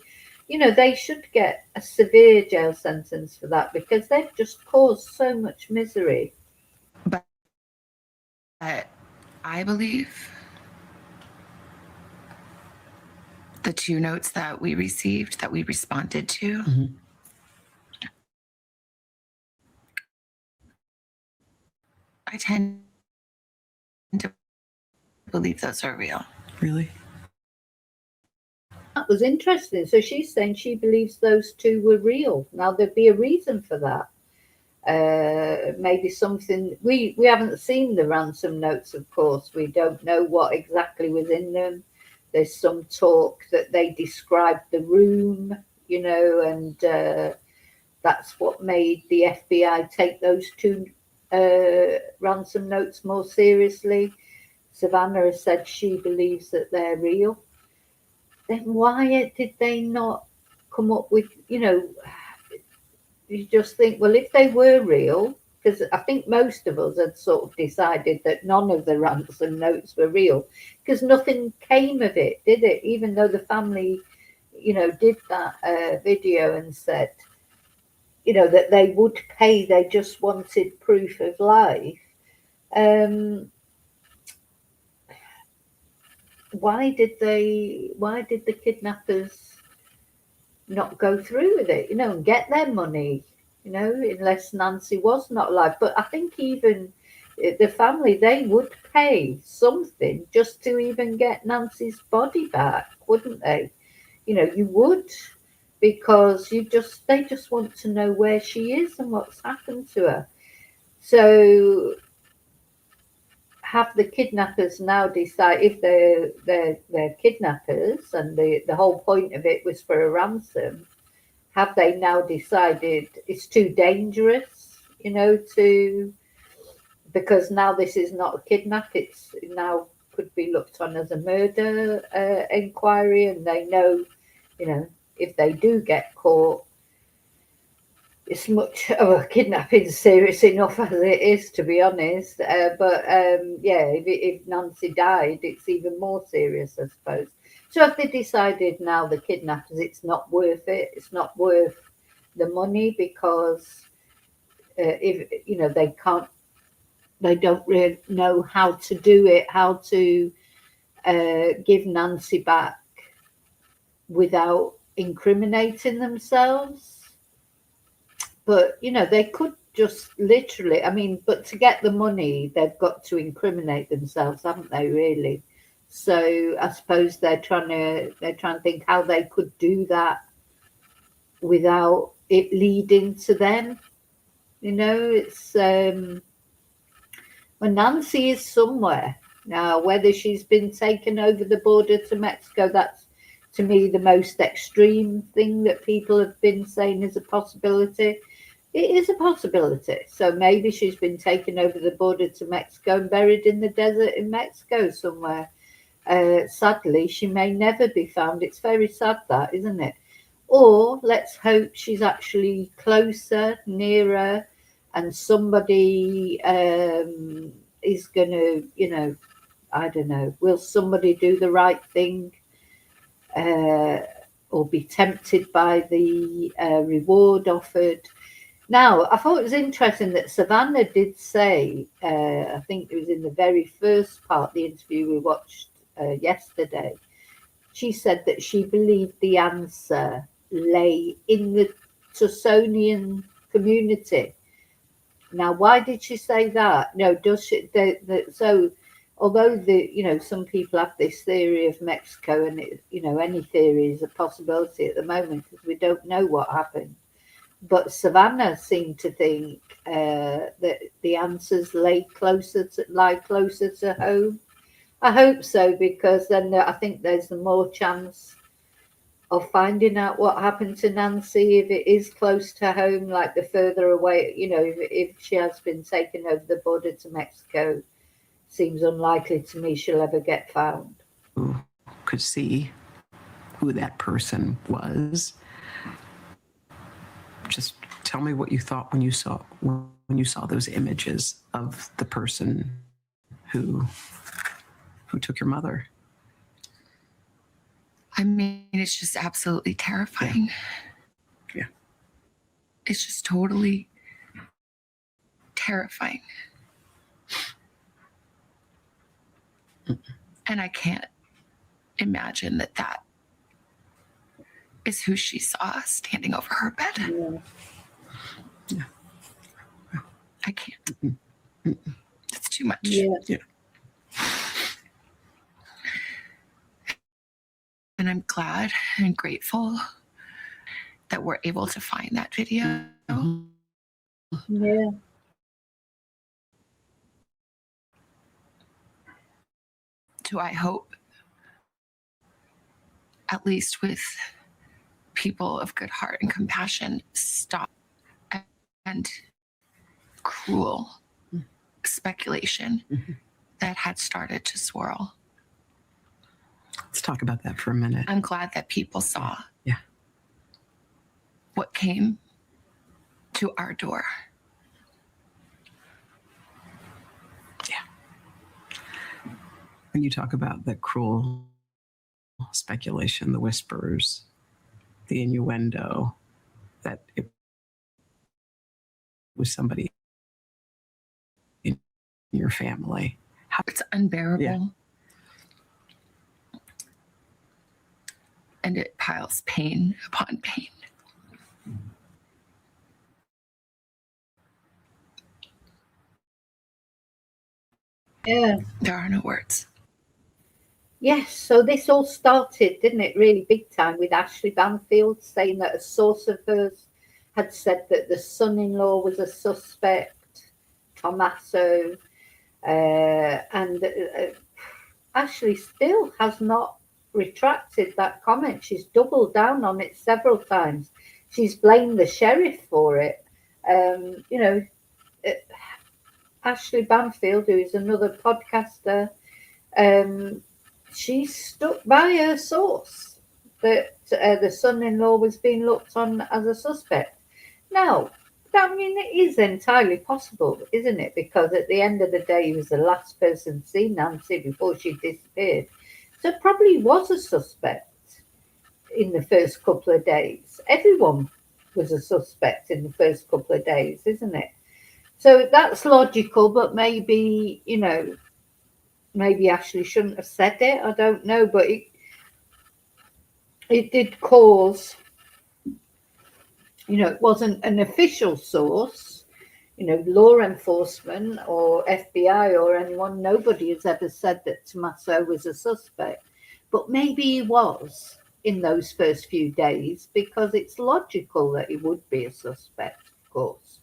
they should get a severe jail sentence for that, because they've just caused so much misery.
But I believe the 2 notes that we received, that we responded to, I tend to believe those are real.
Really?
That was interesting. So she's saying she believes those 2 were real. Now, there'd be a reason for that. Maybe something, we haven't seen the ransom notes, of course. We don't know what exactly was in them. There's some talk that they described the room, and that's what made the FBI take those 2 ransom notes more seriously. Savannah has said she believes that they're real. Then why did they not come up with, you just think, well, if they were real, because I think most of us had sort of decided that none of the ransom notes were real, because nothing came of it, did it? Even though the family, did that video and said, that they would pay, they just wanted proof of life. Why did the kidnappers not go through with it, and get their money, unless Nancy was not alive? But I think even the family, they would pay something just to even get Nancy's body back, wouldn't they? You would, because they just want to know where she is and what's happened to her. So have the kidnappers now decide, if they're kidnappers and the whole point of it was for a ransom, have they now decided it's too dangerous, to because now this is not a kidnap, it's now could be looked on as a murder inquiry, and they know, you know, if they do get caught, it's much kidnapping serious enough as it is, to be honest. But if Nancy died, it's even more serious, I suppose. So if they decided now, the kidnappers, it's not worth it, it's not worth the money, because if you know, they don't really know how to do it, how to give Nancy back without incriminating themselves. But, you know, they could just literally, I mean, but to get the money, they've got to incriminate themselves, haven't they, really? So I suppose they're trying to think how they could do that without it leading to them. You know, it's, well, Nancy is somewhere. Now, whether she's been taken over the border to Mexico, that's, to me, the most extreme thing that people have been saying is a possibility. It is a possibility. So maybe she's been taken over the border to Mexico and buried in the desert in Mexico somewhere. Sadly, she may never be found. It's very sad, that, isn't it? Or let's hope she's actually closer, nearer, and somebody is going to, you know, I don't know, will somebody do the right thing or be tempted by the reward offered? Now, I thought it was interesting that Savannah did say, I think it was in the very first part of the interview we watched yesterday, she said that she believed the answer lay in the Tucsonian community. Now, why did she say that? No, does she? So, although you know, some people have this theory of Mexico, and it, you know, any theory is a possibility at the moment because we don't know what happened. But Savannah seemed to think that the answers lie closer to home. I hope so, because then I think there's the more chance of finding out what happened to Nancy if it is close to home, like the further away, you know, if she has been taken over the border to Mexico, seems unlikely to me she'll ever get found.
Who could see who that person was? Just tell me what you thought when you saw those images of the person who took your mother.
I mean, it's just absolutely terrifying.
Yeah.
It's just totally terrifying. And I can't imagine that is who she saw standing over her bed.
Yeah.
I can't. It's too much.
Yeah.
And I'm glad and grateful that we're able to find that video.
Yeah.
Do I hope, at least with people of good heart and compassion, stop and cruel speculation that had started to swirl.
Let's talk about that for a minute.
I'm glad that people saw
Yeah.
what came to our door.
Yeah. When you talk about the cruel speculation, the whispers, the innuendo that it was somebody in your family.
It's unbearable.
Yeah.
And it piles pain upon pain.
Yeah.
There are no words.
Yes, so this all started, didn't it, really big time, with Ashley Banfield saying that a source of hers had said that the son-in-law was a suspect, Tommaso, and Ashley still has not retracted that comment. She's doubled down on it several times. She's blamed the sheriff for it. You know, Ashley Banfield, who is another podcaster, she stuck by her source that the son-in-law was being looked on as a suspect. Now, I mean, it is entirely possible, isn't it? Because at the end of the day, he was the last person to see Nancy before she disappeared. So it probably was a suspect in the first couple of days. Everyone was a suspect in the first couple of days, isn't it? So that's logical, but maybe, maybe Ashley shouldn't have said it. I don't know, but it did cause, it wasn't an official source, law enforcement or FBI or anyone. Nobody has ever said that Tommaso was a suspect, but maybe he was in those first few days, because it's logical that he would be a suspect, of course.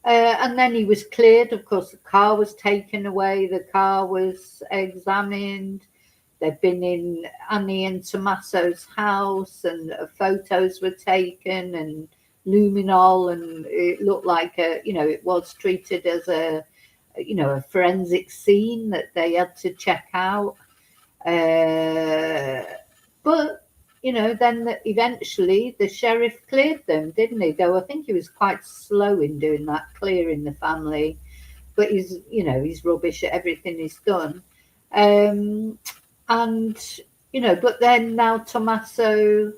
And then he was cleared. Of course, the car was taken away. The car was examined. They've been in Annie and Tommaso's house, and photos were taken, and luminol, and it looked like it was treated as a forensic scene that they had to check out. But then eventually the sheriff cleared them, didn't he? Though I think he was quite slow in doing that, clearing the family. But he's rubbish at everything he's done. But then now Tommaso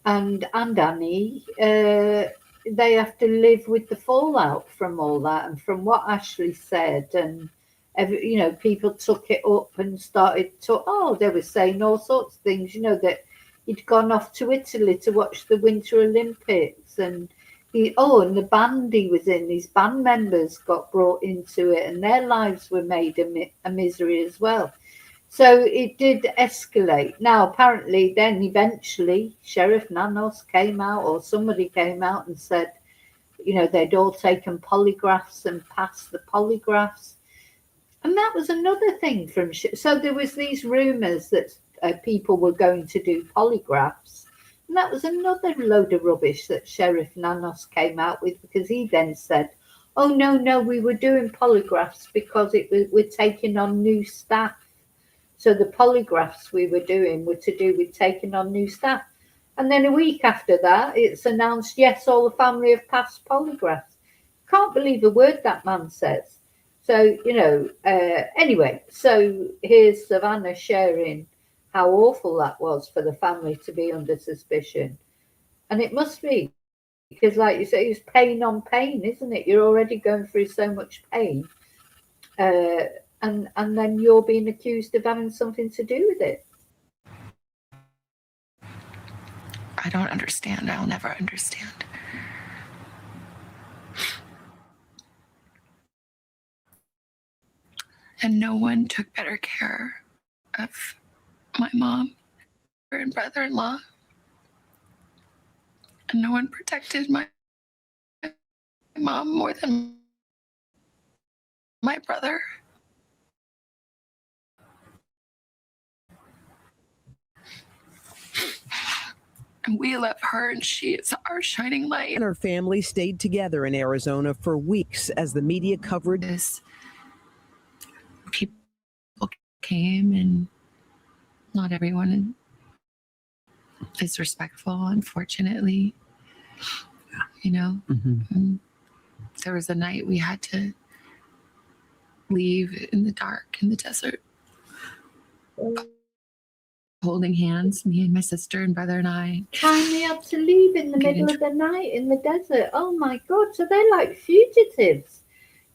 and Annie, they have to live with the fallout from all that, and from what Ashley said, and people took it up and started to, they were saying all sorts of things, that he'd gone off to Italy to watch the Winter Olympics, and and the band he was in, his band members got brought into it, and their lives were made a misery as well. So it did escalate. Now, apparently, then eventually, Sheriff Nanos came out, or somebody came out and said, they'd all taken polygraphs and passed the polygraphs. And that was another thing so there was these rumours that people were going to do polygraphs. And that was another load of rubbish that Sheriff Nanos came out with, because he then said, oh, no, we were doing polygraphs because we're taking on new staff. So the polygraphs we were doing were to do with taking on new staff. And then a week after that, it's announced, yes, all the family have passed polygraphs. Can't believe a word that man says. So, anyway, so here's Savannah sharing how awful that was for the family to be under suspicion. And it must be, because like you say, it's pain on pain, isn't it? You're already going through so much pain. And then you're being accused of having something to do with it.
I don't understand. I'll never understand. And no one took better care of my mom and brother-in-law. And no one protected my mom more than my brother. And we love her, and she is our shining light.
And her family stayed together in Arizona for weeks as the media covered
this. People came, and not everyone is respectful, unfortunately.
Mm-hmm.
There was a night we had to leave in the dark in the desert, holding hands, me and my sister and brother and I.
Finally had to leave in the middle of the night in the desert. Oh my God. So they're like fugitives,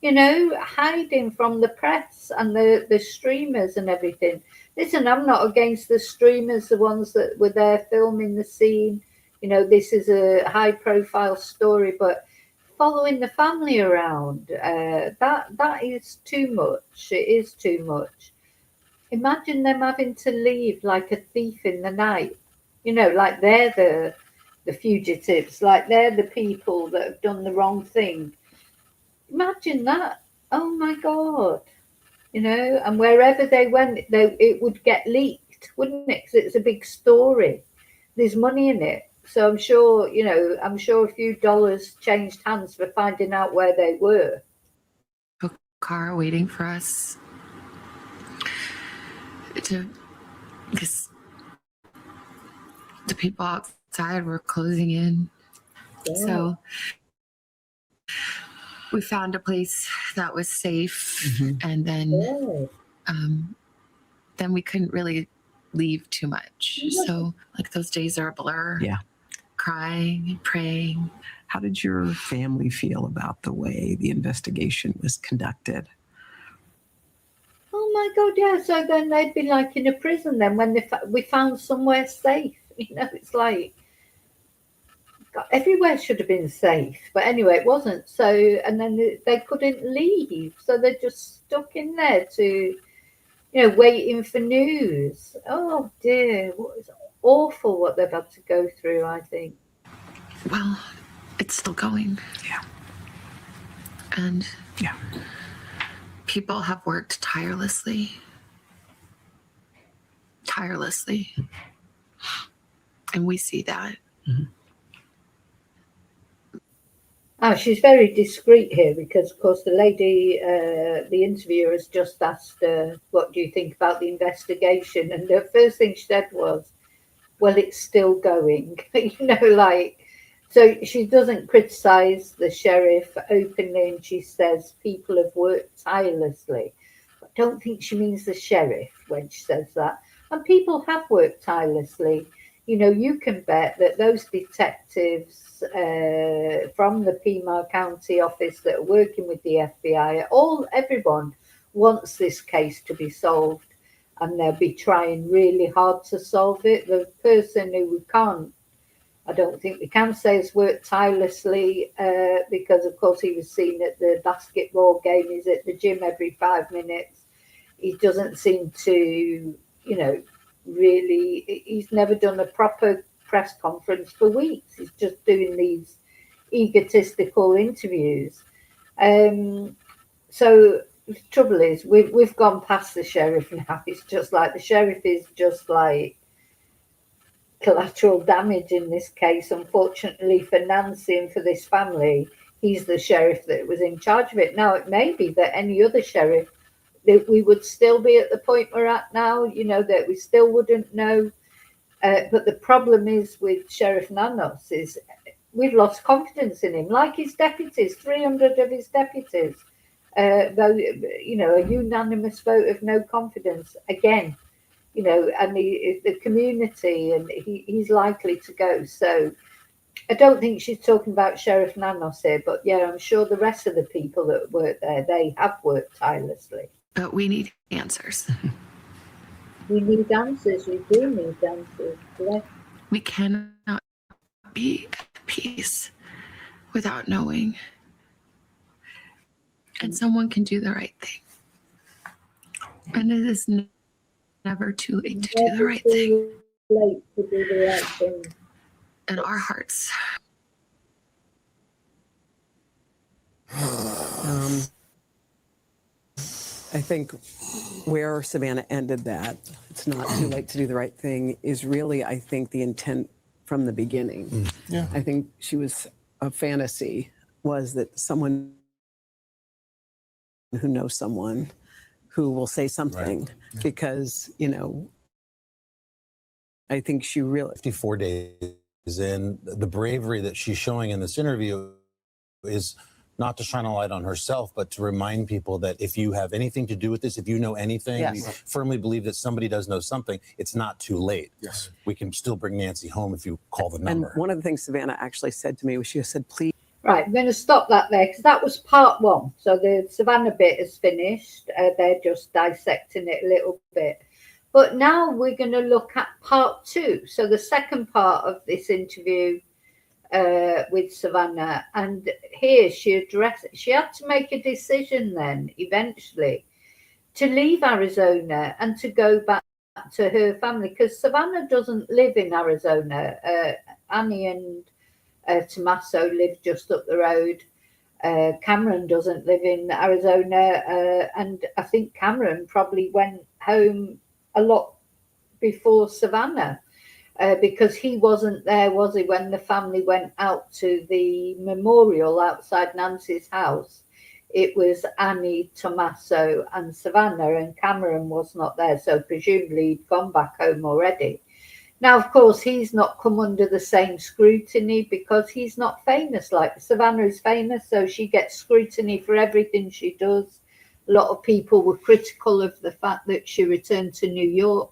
hiding from the press and the streamers and everything. Listen, I'm not against the streamers, the ones that were there filming the scene. This is a high profile story, but following the family around, that is too much. It is too much. Imagine them having to leave like a thief in the night. Like they're the fugitives, like they're the people that have done the wrong thing. Imagine that. Oh my God. And wherever they went, it would get leaked, wouldn't it? Because it's a big story. There's money in it. So I'm sure, a few dollars changed hands for finding out where they were.
Took car waiting for us because the people outside were closing in.
Yeah.
So we found a place that was safe, and then then we couldn't really leave too much. So like those days are a blur.
Yeah.
Crying and praying.
How did your family feel about the way the investigation was conducted?
Oh my God, yeah. So then they'd be like in a prison then when we found somewhere safe. You know, it's like, God, everywhere should have been safe. But anyway, it wasn't. So, and then they couldn't leave. So they're just stuck in there to, waiting for news. Oh dear, it's awful what they've had to go through, I think.
Well, it's still going.
Yeah.
And
Yeah.
people have worked tirelessly. And we see that.
Oh, she's very discreet here because, of course, the lady, the interviewer has just asked her, what do you think about the investigation? And the first thing she said was, well, it's still going. So she doesn't criticise the sheriff openly, and she says people have worked tirelessly. I don't think she means the sheriff when she says that. And people have worked tirelessly. You can bet that those detectives from the Pima County office that are working with the FBI, everyone wants this case to be solved, and they'll be trying really hard to solve it. The person who I don't think we can say has worked tirelessly because, of course, he was seen at the basketball game. He's at the gym every 5 minutes. He doesn't seem to, really, he's never done a proper press conference for weeks. He's just doing these egotistical interviews. So the trouble is, we've gone past the sheriff now. It's just like the sheriff is just like collateral damage in this case. Unfortunately for Nancy and for this family, he's the sheriff that was in charge of it. Now, it may be that any other sheriff, that we would still be at the point we're at now, that we still wouldn't know. But the problem is with Sheriff Nanos is we've lost confidence in him, like his deputies, 300 of his deputies, though, a unanimous vote of no confidence again, and the community, and he's likely to go. So I don't think she's talking about Sheriff Nanos here, but yeah, I'm sure the rest of the people that work there, they have worked tirelessly.
But we need answers.
We need answers. We do need answers. Yeah.
We cannot be at peace without knowing. And someone can do the right thing. And it is never too late to do the right thing.
Late to do the right thing.
In our hearts.
I think where Savannah ended that, it's not too late to do the right thing, is really, I think, the intent from the beginning.
Yeah.
I think she was, a fantasy was that someone who knows someone who will say something, because, I think she really...
54 days in, the bravery that she's showing in this interview is not to shine a light on herself, but to remind people that if you have anything to do with this, if you know anything,
Yes.
we firmly believe that somebody does know something, it's not too late.
Yes.
We can still bring Nancy home if you call the
And
number.
one of the things Savannah actually said to me was, she said, please...
Right, I'm going to stop that there because that was part one. So the Savannah bit is finished. They're just dissecting it a little bit. But now we're going to look at part two. So the second part of this interview with Savannah, and here she had to make a decision then eventually to leave Arizona and to go back to her family, because Savannah doesn't live in Arizona. Annie and Tommaso live just up the road. Cameron doesn't live in Arizona, and I think Cameron probably went home a lot before Savannah. Because he wasn't there, was he, when the family went out to the memorial outside Nancy's house? it was Annie, Tommaso and Savannah, and Cameron was not there, so presumably he'd gone back home already. Now, of course, he's not come under the same scrutiny because he's not famous. Like Savannah is famous, so she gets scrutiny for everything she does. A lot of people were critical of the fact that she returned to New York.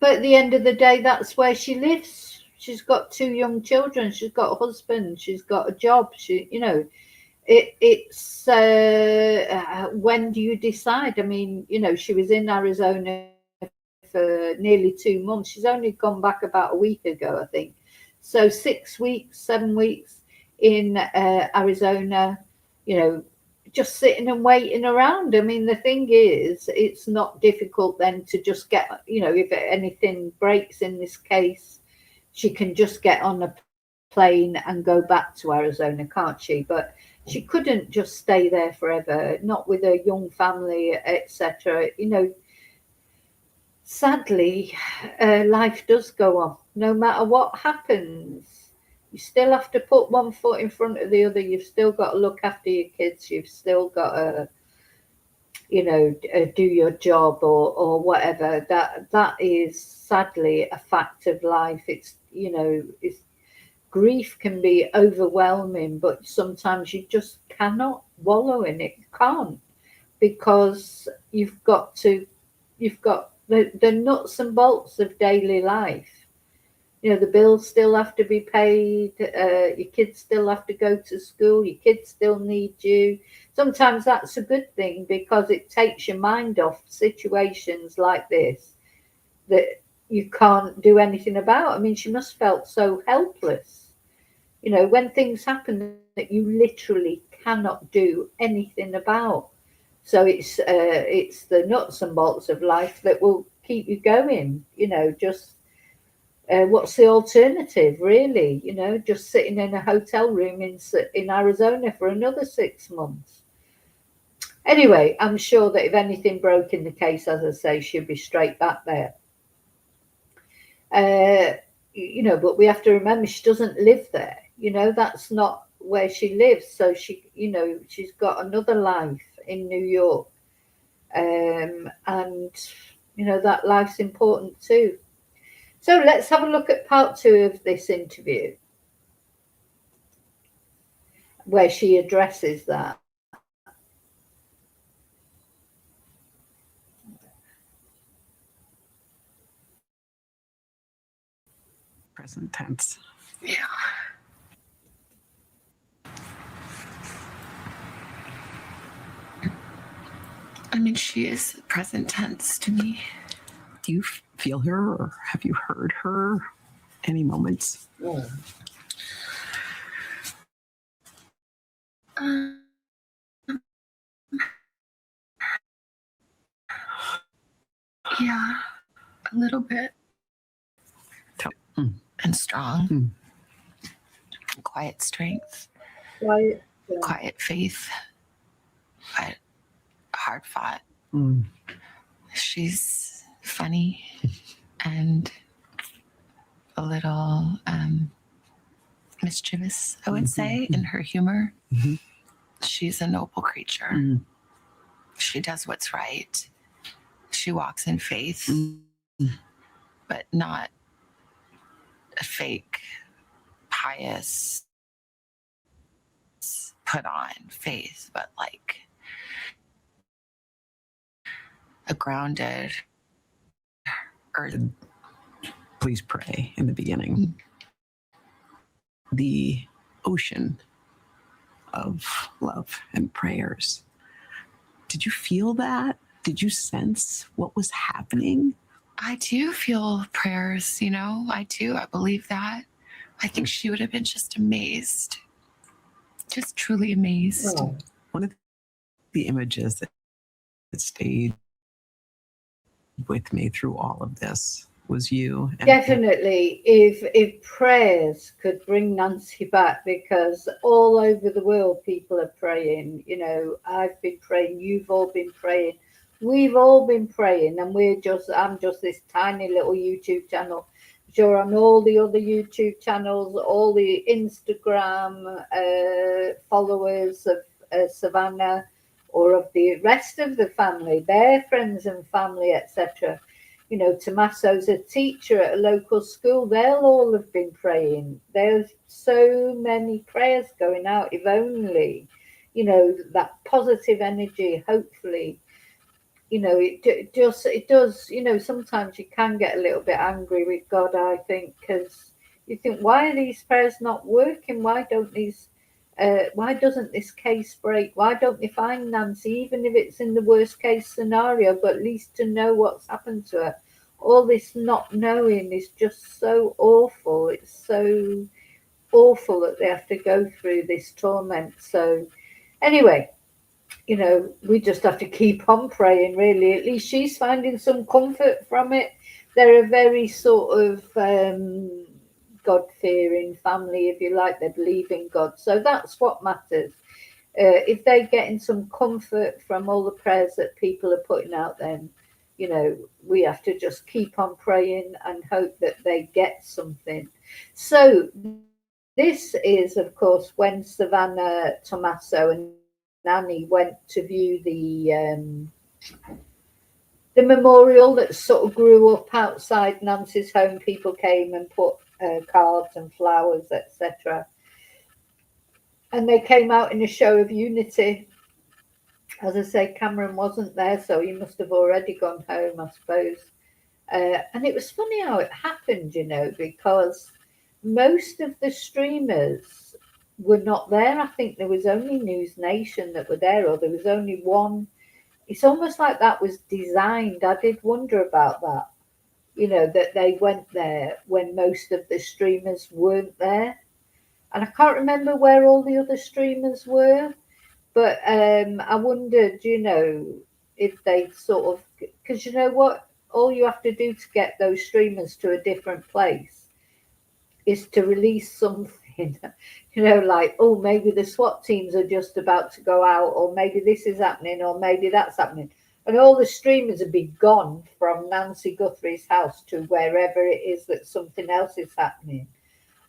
But at the end of the day, that's where she lives. She's got 2 young children. She's got a husband. She's got a job. It's when do you decide? I mean, she was in Arizona for nearly 2 months. She's only gone back about a week ago, I think. So 6 weeks, 7 weeks in Arizona, just sitting and waiting around. I mean, the thing is, it's not difficult then to just get, if anything breaks in this case, she can just get on a plane and go back to Arizona, can't she? But she couldn't just stay there forever, not with a young family, etc. Sadly, life does go on. No matter what happens, you still have to put one foot in front of the other. You've still got to look after your kids. You've still got to, do your job or whatever. That is sadly a fact of life. It's, grief can be overwhelming, but sometimes you just cannot wallow in it. You can't, because you've got the nuts and bolts of daily life. The bills still have to be paid. Your kids still have to go to school. Your kids still need you. Sometimes that's a good thing because it takes your mind off situations like this that you can't do anything about. I mean, she must have felt so helpless. When things happen that you literally cannot do anything about. So it's the nuts and bolts of life that will keep you going. Just what's the alternative, really? Just sitting in a hotel room in Arizona for another 6 months. Anyway, I'm sure that if anything broke in the case, as I say, she'll be straight back there. But we have to remember she doesn't live there. That's not where she lives. So she's got another life in New York. And that life's important too. So let's have a look at part 2 of this interview, where she addresses that.
Present tense.
Yeah. I mean, she is present tense to me.
Do you feel her, or have you heard her any moments?
Yeah.
Yeah, a little bit. And strong. Quiet strength. Quiet faith. But hard fought. She's funny and a little mischievous, I would say, in her humor. She's a noble creature. She does what's right. She walks in faith, but not a fake, pious, put on faith, but like a grounded earth.
Please pray in the beginning. The ocean of love and prayers. Did you feel that? Did you sense what was happening?
I do feel prayers, I do. I believe that. I think she would have been just amazed. Just truly amazed.
Oh.
One of the images that stayed with me through all of this was you.
Definitely, if prayers could bring Nancy back, because all over the world people are praying. I've been praying, you've all been praying, we've all been praying, and I'm just this tiny little YouTube channel. Sure, on all the other YouTube channels, all the Instagram followers Savannah or of the rest of the family, their friends and family, etc. You know, Tommaso's a teacher at a local school. They'll all have been praying. There's so many prayers going out. If only, you know, that positive energy, hopefully, you know, it does, you know, sometimes you can get a little bit angry with God, I think, because you think, why are these prayers not working? Why doesn't this case break? Why don't they find Nancy, even if it's in the worst case scenario, but at least to know what's happened to her? All this not knowing is just so awful. It's so awful that they have to go through this torment. So anyway, you know, we just have to keep on praying, really. At least she's finding some comfort from it. They're a very sort of God-fearing family, if you like. They believe in God. So that's what matters. If they're getting some comfort from all the prayers that people are putting out, then, you know, we have to just keep on praying and hope that they get something. So this is, of course, when Savannah, Tommaso and Nanny went to view the memorial that sort of grew up outside Nancy's home. People came and put cards and flowers, etc. And they came out in a show of unity. As I say, Cameron wasn't there, so he must have already gone home, I suppose. And it was funny how it happened, you know, because most of the streamers were not there. I think there was only News Nation that were there, or there was only one. It's almost like that was designed. I did wonder about that, you know, that they went there when most of the streamers weren't there. And I can't remember where all the other streamers were, but I wondered, you know, if they sort of, because you know what, all you have to do to get those streamers to a different place is to release something, you know, like, oh, maybe the SWAT teams are just about to go out, or maybe this is happening, or maybe that's happening. And all the streamers would be gone from Nancy Guthrie's house to wherever it is that something else is happening.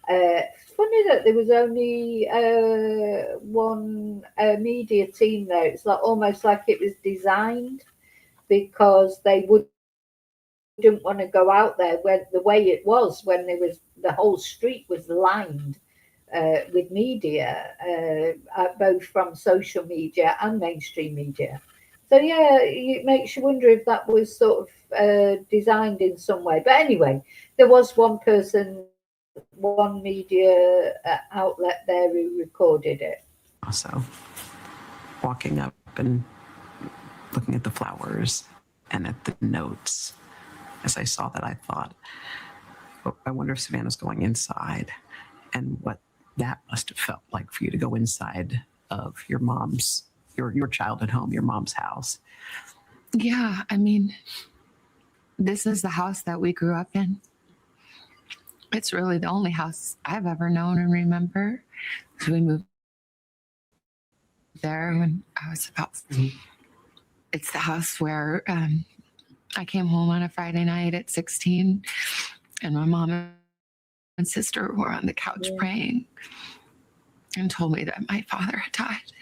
It's funny that there was only one media team there. It's like almost like it was designed because they didn't want to go out there when the way it was when there was the whole street was lined with media, both from social media and mainstream media. So yeah, it makes you wonder if that was sort of designed in some way. But anyway, there was one person, one media outlet there who recorded it.
Also, walking up and looking at the flowers and at the notes, as I saw that, I thought, oh, I wonder if Savannah's going inside, and what that must have felt like for you to go inside of your mom's, your childhood home, your mom's house.
Yeah, I mean, this is the house that we grew up in. It's really the only house I've ever known and remember. So we moved there when I was about 3. It's the house where I came home on a Friday night at 16, and my mom and sister were on the couch praying and told me that my father had died.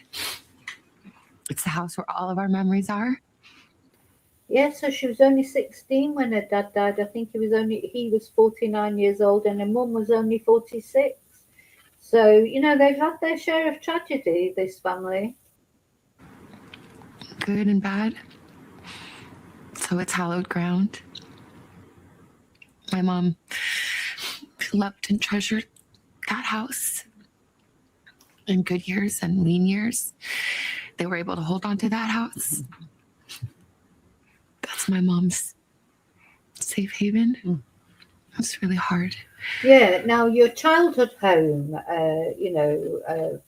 It's the house where all of our memories are.
Yeah, so she was only 16 when her dad died. I think he was 49 years old and her mum was only 46. So, you know, they've had their share of tragedy, this family.
Good and bad. So it's hallowed ground. My mom loved and treasured that house in good years and lean years. They were able to hold on to that house. That's my mom's safe haven. It's really hard.
Yeah, now your childhood home, you know,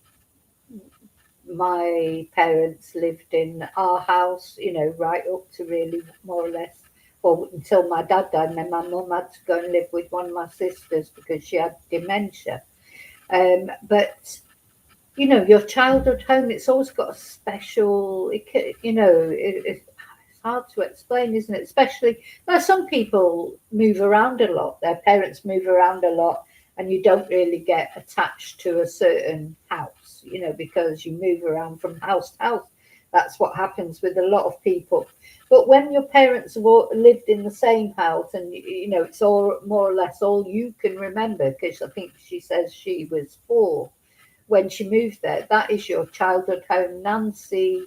my parents lived in our house, you know, right up to really more or less, well, until my dad died, and then my mum had to go and live with one of my sisters because she had dementia. But, you know, your childhood home, it's always got a special, you know, it's hard to explain, isn't it? Especially, well, some people move around a lot, their parents move around a lot, and you don't really get attached to a certain house. you know, because you move around from house to house. That's what happens with a lot of people. But when your parents lived in the same house, and you know, it's all more or less all you can remember, because I think she says she was 4 when she moved there. That is your childhood home. Nancy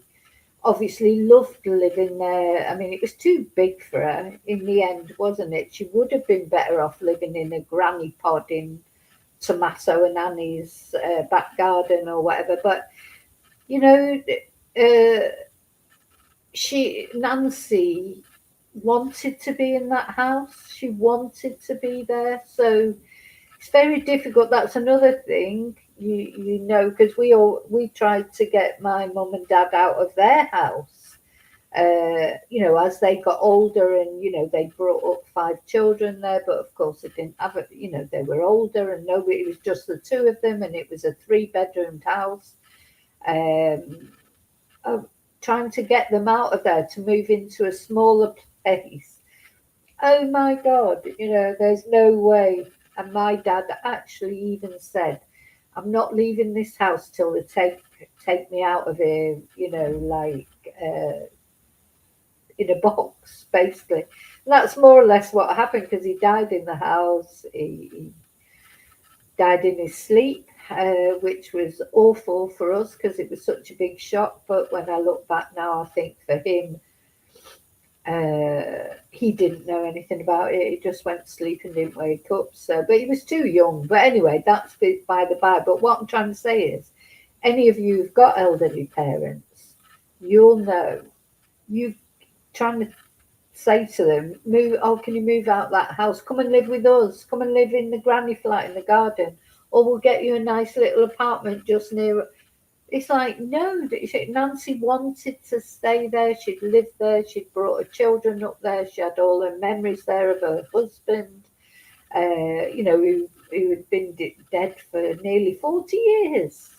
obviously loved living there. I mean, it was too big for her in the end, wasn't it? She would have been better off living in a granny pod in Tommaso and Annie's back garden or whatever. But you know, Nancy wanted to be in that house. She wanted to be there. So it's very difficult. That's another thing, you know, because we tried to get my mum and dad out of their house, you know, as they got older, and you know, they brought up 5 children there, but of course they didn't have it. You know, they were older, and nobody. It was just the 2 of them, and it was a 3-bedroomed house. Trying to get them out of there to move into a smaller place. Oh my God, you know, there's no way. And my dad actually even said, I'm not leaving this house till they take me out of here, you know, like in a box, basically. And that's more or less what happened, because he died in the house. He died in his sleep, which was awful for us because it was such a big shock. But when I look back now, I think for him, he didn't know anything about it. He just went to sleep and didn't wake up. So, but he was too young. But anyway, that's by the by. But what I'm trying to say is, any of you who've got elderly parents, you'll know. You trying to say to them, move. Oh, can you move out that house? Come and live with us. Come and live in the granny flat in the garden, or we'll get you a nice little apartment just near. It's like, no, Nancy wanted to stay there. She'd lived there. She'd brought her children up there. She had all her memories there of her husband, you know, who had been dead for nearly 40 years.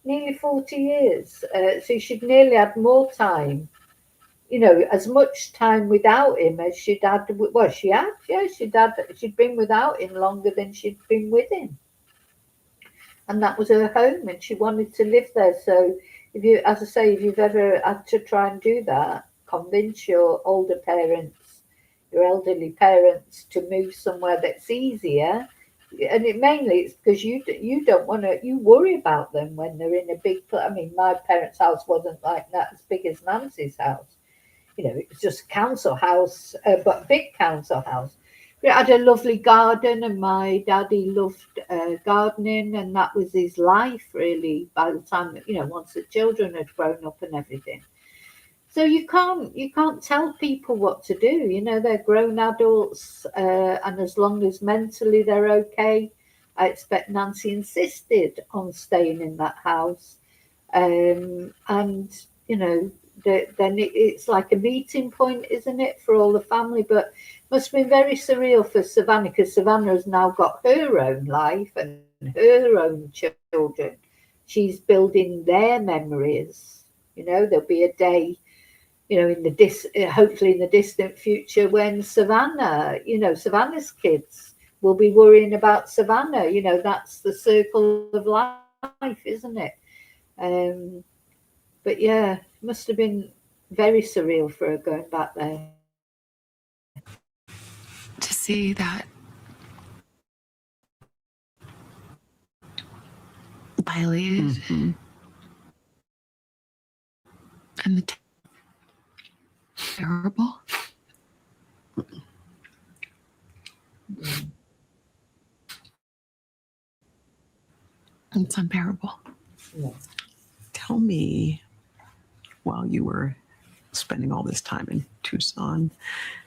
Nearly 40 years. So she'd nearly had more time, you know, as much time without him as she'd had. Well, she had, yeah, she'd been without him longer than she'd been with him. And that was her home, and she wanted to live there. So if you, as I say, if you've ever had to try and do that, convince your older parents, your elderly parents, to move somewhere that's easier. And it's because you don't want to, you worry about them when they're in a big, I mean, my parents' house wasn't like that as big as Nancy's house. You know, it was just a council house, but big council house. We had a lovely garden, and my daddy loved gardening, and that was his life really. By the time, you know, once the children had grown up and everything, so you can't tell people what to do. You know, they're grown adults, and as long as mentally they're okay, I expect Nancy insisted on staying in that house, and you know. Then it's like a meeting point, isn't it, for all the family? But it must have been very surreal for Savannah, because Savannah has now got her own life and her own children. She's building their memories. You know, there'll be a day, you know, in the hopefully in the distant future, when Savannah, you know, Savannah's kids will be worrying about Savannah. You know, that's the circle of life, isn't it? But yeah, it must have been very surreal for her going back there.
To see that violated,
Mm-hmm.
and the terrible. It's unbearable.
Yeah.
Tell me, while you were spending all this time in Tucson,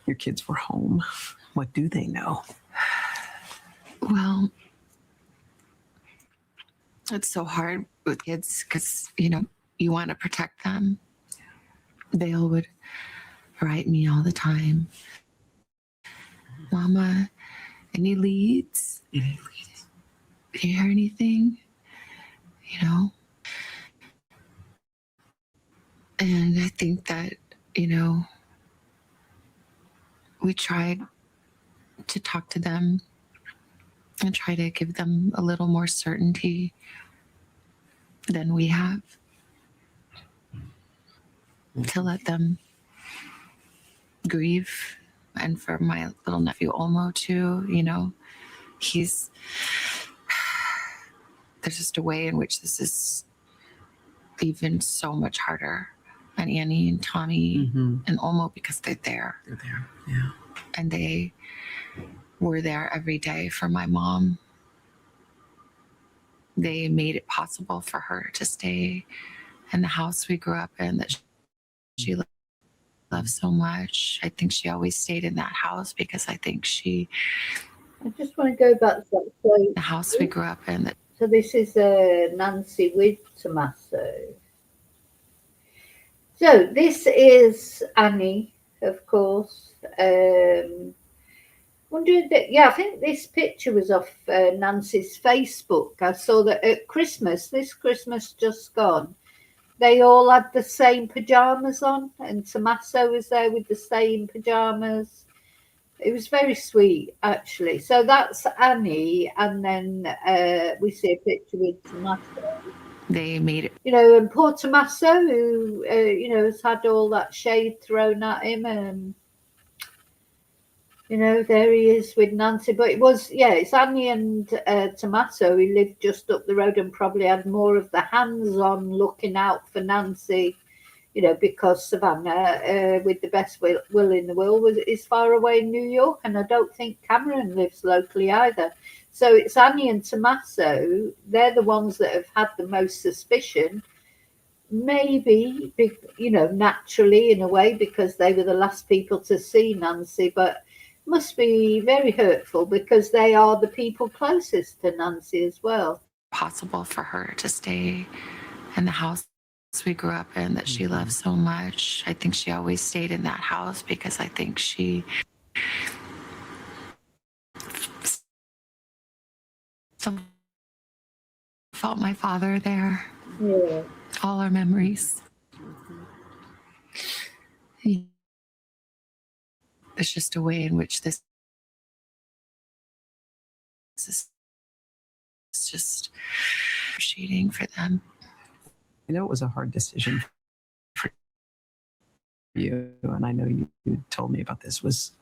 your kids were home, what do they know?
Well, it's so hard with kids because, you know, you want to protect them. Dale would write me all the time, Mama, any leads? Any leads? Do you hear anything? You know? And I think that, you know, we tried to talk to them and try to give them a little more certainty. than we have, to let them grieve. And for my little nephew Olmo too, you know, there's just a way in which this is even so much harder on Annie and Tommy and Olmo, because they're there.
They're there. Yeah.
And they were there every day for my mom. They made it possible for her to stay in the house we grew up in that she loved so much. I think she always stayed in that house because I think
I just want to go back to that. So,
the house we grew up in.
So this is Nancy with Tommaso. So this is Annie, of course. Wondered that, yeah, I think this picture was off Nancy's Facebook. I saw that at Christmas, this Christmas just gone, they all had the same pajamas on, and Tommaso was there with the same pajamas. It was very sweet, actually. So that's Annie, and then we see a picture with Tommaso.
They made it.
You know, and poor Tommaso, who, you know, has had all that shade thrown at him, and, you know, there he is with Nancy. But it was, yeah, it's Annie and Tommaso who lived just up the road and probably had more of the hands-on looking out for Nancy, you know, because Savannah, with the best will in the world, is far away in New York, and I don't think Cameron lives locally either. So it's Annie and Tommaso. They're the ones that have had the most suspicion, maybe, you know, naturally in a way, because they were the last people to see Nancy, but must be very hurtful because they are the people closest to Nancy as well.
Possible for her to stay in the house we grew up in that she loved so much. I think she always stayed in that house because I think she felt my father there.
Yeah.
All our memories. It's just a way in which this is just appreciating for them.
I know it was a hard decision for you, and I know you told me about this, was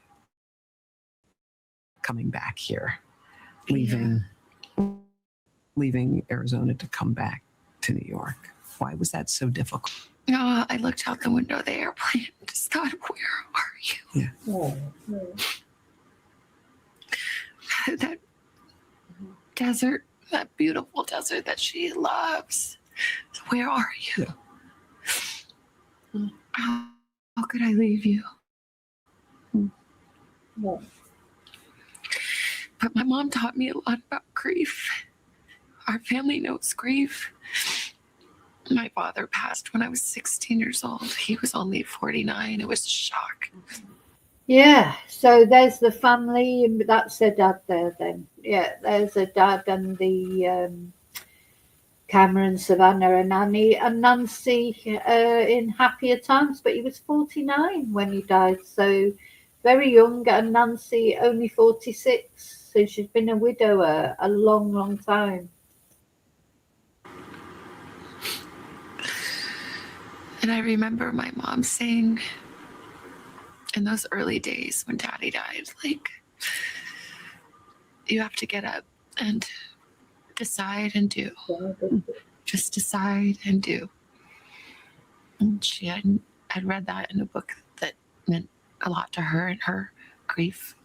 coming back here, leaving Arizona to come back to New York. Why was that so difficult?
I looked out the window of the airplane and just thought, where are you?
Yeah.
That desert, that beautiful desert that she loves. Where are you?
Yeah.
How could I leave you?
Yeah.
But my mom taught me a lot about grief. Our family knows grief. My father passed when I was 16 years old. He was only 49. It was a shock.
Yeah, so there's the family, and that's their dad there then. Yeah, there's a dad and the Cameron, Savannah and Annie and Nancy in happier times, but he was 49 when he died, so very young, and Nancy only 46, so she's been a widower a long, long time.
And I remember my mom saying in those early days when Daddy died, like, you have to get up and decide and do. Just decide and do. And she had read that in a book that meant a lot to her and her grief.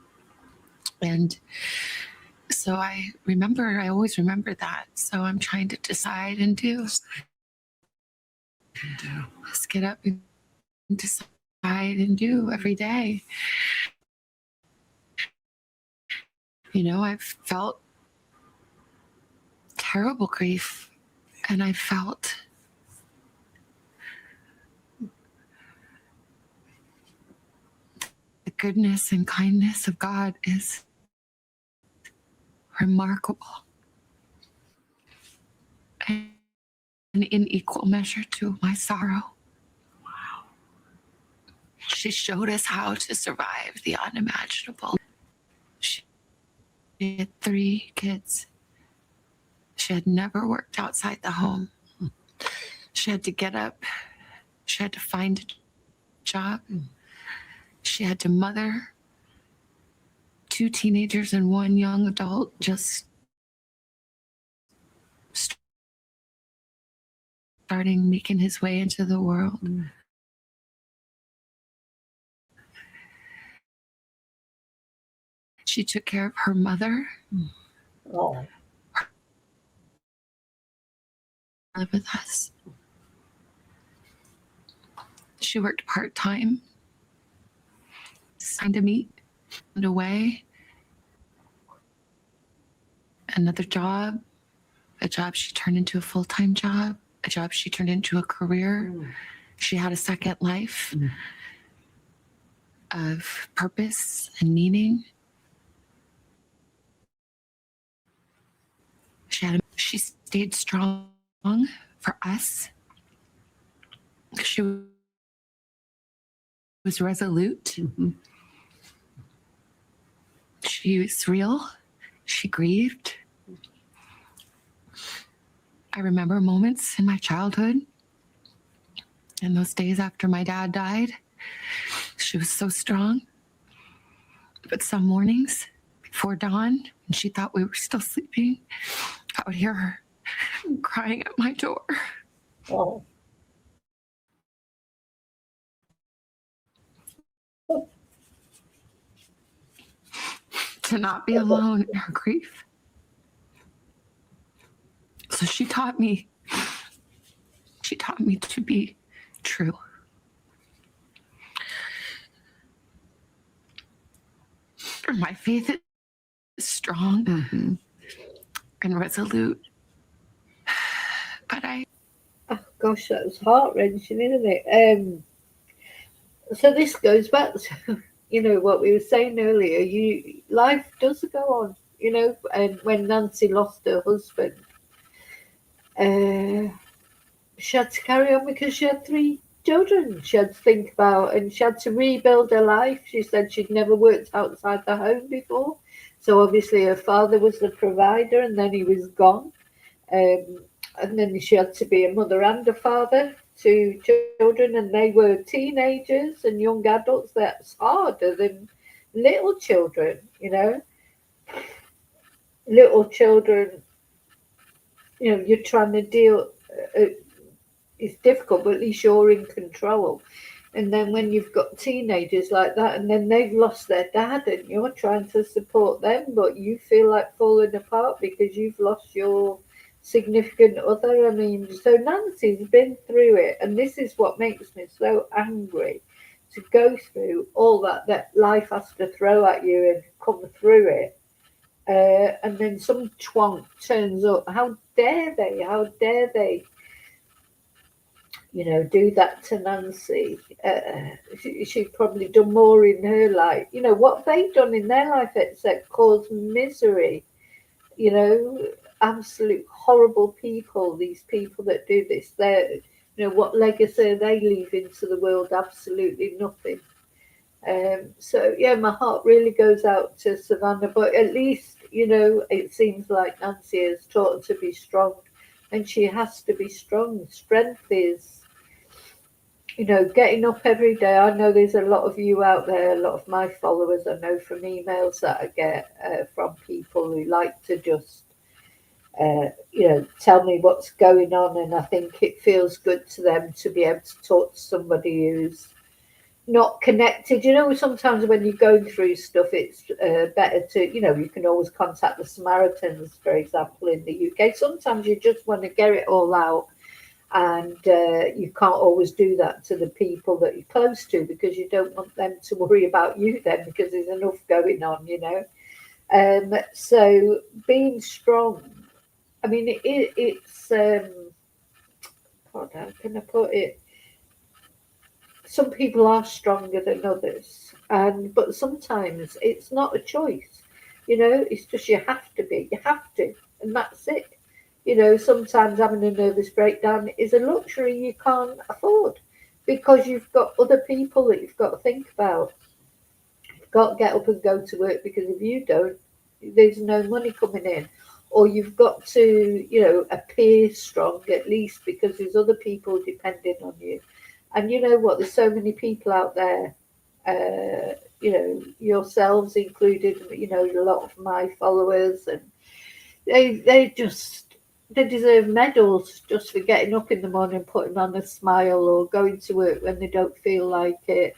And so I always remember that. So I'm trying to decide and do. Just get up and decide and do every day. You know, I've felt terrible grief, and I felt the goodness and kindness of God is remarkable, and in equal measure to my sorrow. Wow. She showed us how to survive the unimaginable. She had 3 kids. She had never worked outside the home. She had to get up. She had to find a job. She had to mother 2 teenagers and 1 young adult, just starting making his way into the world. She took care of her mother.
Oh.
Live with us. She worked part-time, signed to meet, found a way, another job, a job she turned into a full-time job, a job she turned into a career. She had a second life of purpose and meaning. She stayed strong for us. She was resolute. She was real. She grieved. I remember moments in my childhood and those days after my dad died. She was so strong. But some mornings before dawn, when she thought we were still sleeping, I would hear her crying at my door.
Oh.
To not be alone in her grief. So she taught me to be true. My faith is strong and resolute. But
Oh gosh, that was heart-wrenching, isn't it? So this goes back to, what we were saying earlier. Life does go on, and when Nancy lost her husband, she had to carry on because she had 3 children she had to think about, and she had to rebuild her life. She said she'd never worked outside the home before, so obviously her father was the provider, and then he was gone, and then she had to be a mother and a father to children, and they were teenagers and young adults. That's harder than little children. Little children, you're trying to deal. It's difficult, but at least you're in control. And then when you've got teenagers like that, and then they've lost their dad, and you're trying to support them, but you feel like falling apart because you've lost your significant other. I mean, so Nancy's been through it, and this is what makes me so angry, to go through all that life has to throw at you and come through it. And then some twonk turns up. How dare they? How dare they? Do that to Nancy. She'd probably done more in her life. What have they done in their life except cause misery? Absolute horrible people, these people that do this. They're, what legacy are they leaving to the world? Absolutely nothing. So, yeah, my heart really goes out to Savannah, but at least, it seems like Nancy has taught her to be strong, and she has to be strong. Strength is, getting up every day. I know there's a lot of you out there, a lot of my followers, I know from emails that I get from people who like to just, tell me what's going on. And I think it feels good to them to be able to talk to somebody who's not connected. Sometimes when you're going through stuff, it's better to, you can always contact the Samaritans, for example, in the UK. Sometimes you just want to get it all out. And you can't always do that to the people that you're close to, because you don't want them to worry about you then, because there's enough going on, So being strong, I mean, it's, how can I put it? Some people are stronger than others, but sometimes it's not a choice. It's just you have to be, and that's it. Sometimes having a nervous breakdown is a luxury you can't afford, because you've got other people that you've got to think about. You've got to get up and go to work, because if you don't, there's no money coming in. or you've got to, you know, appear strong at least because there's other people depending on you. And you know what? There's so many people out there, you know, yourselves included, you know, a lot of my followers, and they deserve medals just for getting up in the morning, putting on a smile, or going to work when they don't feel like it,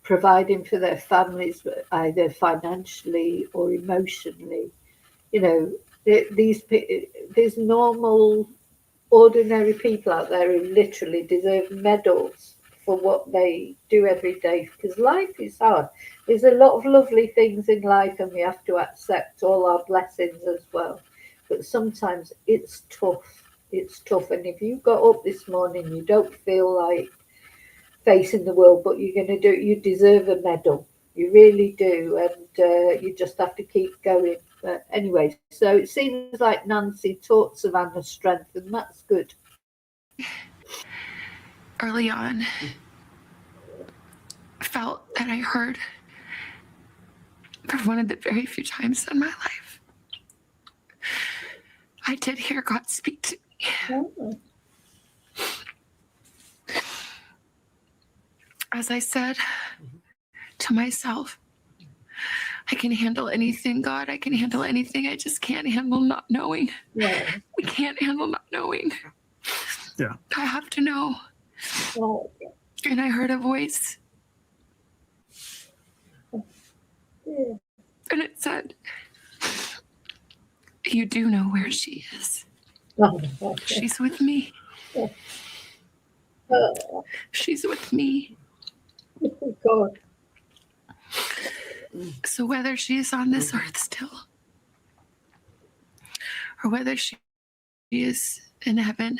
providing for their families, either financially or emotionally. You know, there's normal, ordinary people out there who literally deserve medals for what they do every day, because life is hard. There's a lot of lovely things in life, and we have to accept all our blessings as well. But sometimes it's tough. It's tough. And if you got up this morning, you don't feel like facing the world, but you're going to do it, you deserve a medal. You really do. And you just have to keep going. But anyway, so it seems like Nancy taught Savannah strength, and that's good.
Early on, felt that I heard for one of the very few times in my life, I did hear God speak to me.
Oh.
As I said to myself, I can handle anything, God. I can handle anything. I just can't handle not knowing.
Yeah.
We can't handle not knowing.
Yeah.
I have to know.
Oh.
And I heard a voice,
Yeah.
and it said, you do know where she is.
Oh, okay.
She's with me.
Oh,
She's with me.
God.
So whether she is on this earth still, or whether she is in heaven,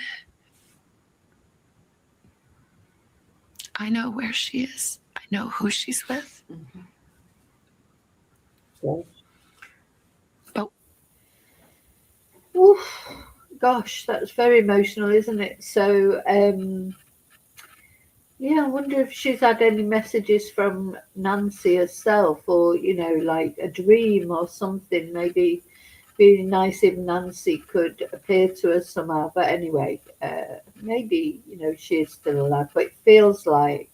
I know where she is. I know who she's with.
Yeah.
But
Oof. Gosh, that's very emotional, isn't it? So, yeah, I wonder if she's had any messages from Nancy herself, or, you know, like a dream or something. Maybe be nice if Nancy could appear to us somehow. But anyway, maybe, you know, she is still alive. But it feels like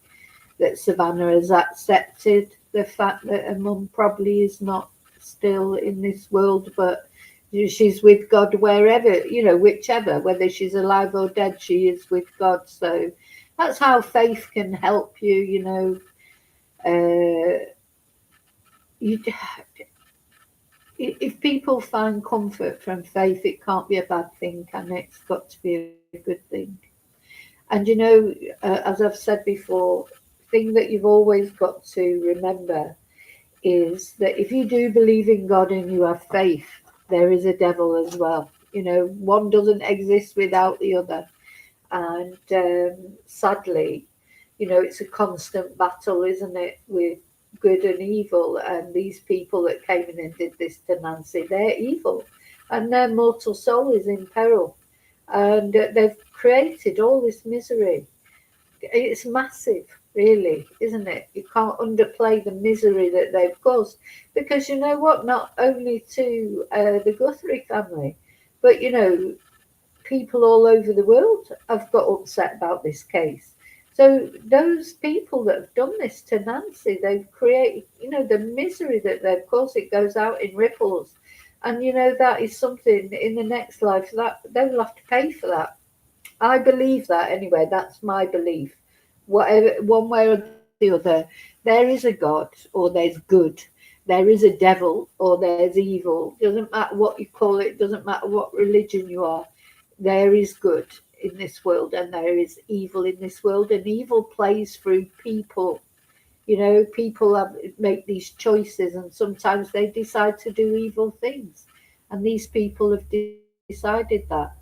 that Savannah has accepted the fact that her mum probably is not still in this world, but she's with God wherever, you know, whichever, whether she's alive or dead, she is with God. So that's how faith can help you, you know. If people find comfort from faith, it can't be a bad thing, can it? It's got to be a good thing. And, you know, as I've said before, the thing that you've always got to remember is that if you do believe in God and you have faith, there is a devil as well. You know, one doesn't exist without the other. And sadly, you know, it's a constant battle, isn't it, with good and evil. And these people that came in and did this to Nancy, they're evil, and their mortal soul is in peril. And they've created all this misery. It's massive, really, isn't it? You can't underplay the misery that they've caused, because you know what? Not only to the Guthrie family, but, you know, people all over the world have got upset about this case. So those people that have done this to Nancy, they've created, you know, the misery that they've caused. It goes out in ripples. And, you know, that is something in the next life that they will have to pay for that. I believe that anyway. That's my belief. Whatever, one way or the other, there is a God or there's good. There is a devil or there's evil. Doesn't matter what you call it. Doesn't matter what religion you are. There is good in this world and there is evil in this world. And evil plays through people. You know, people make these choices, and sometimes they decide to do evil things. And these people have decided that.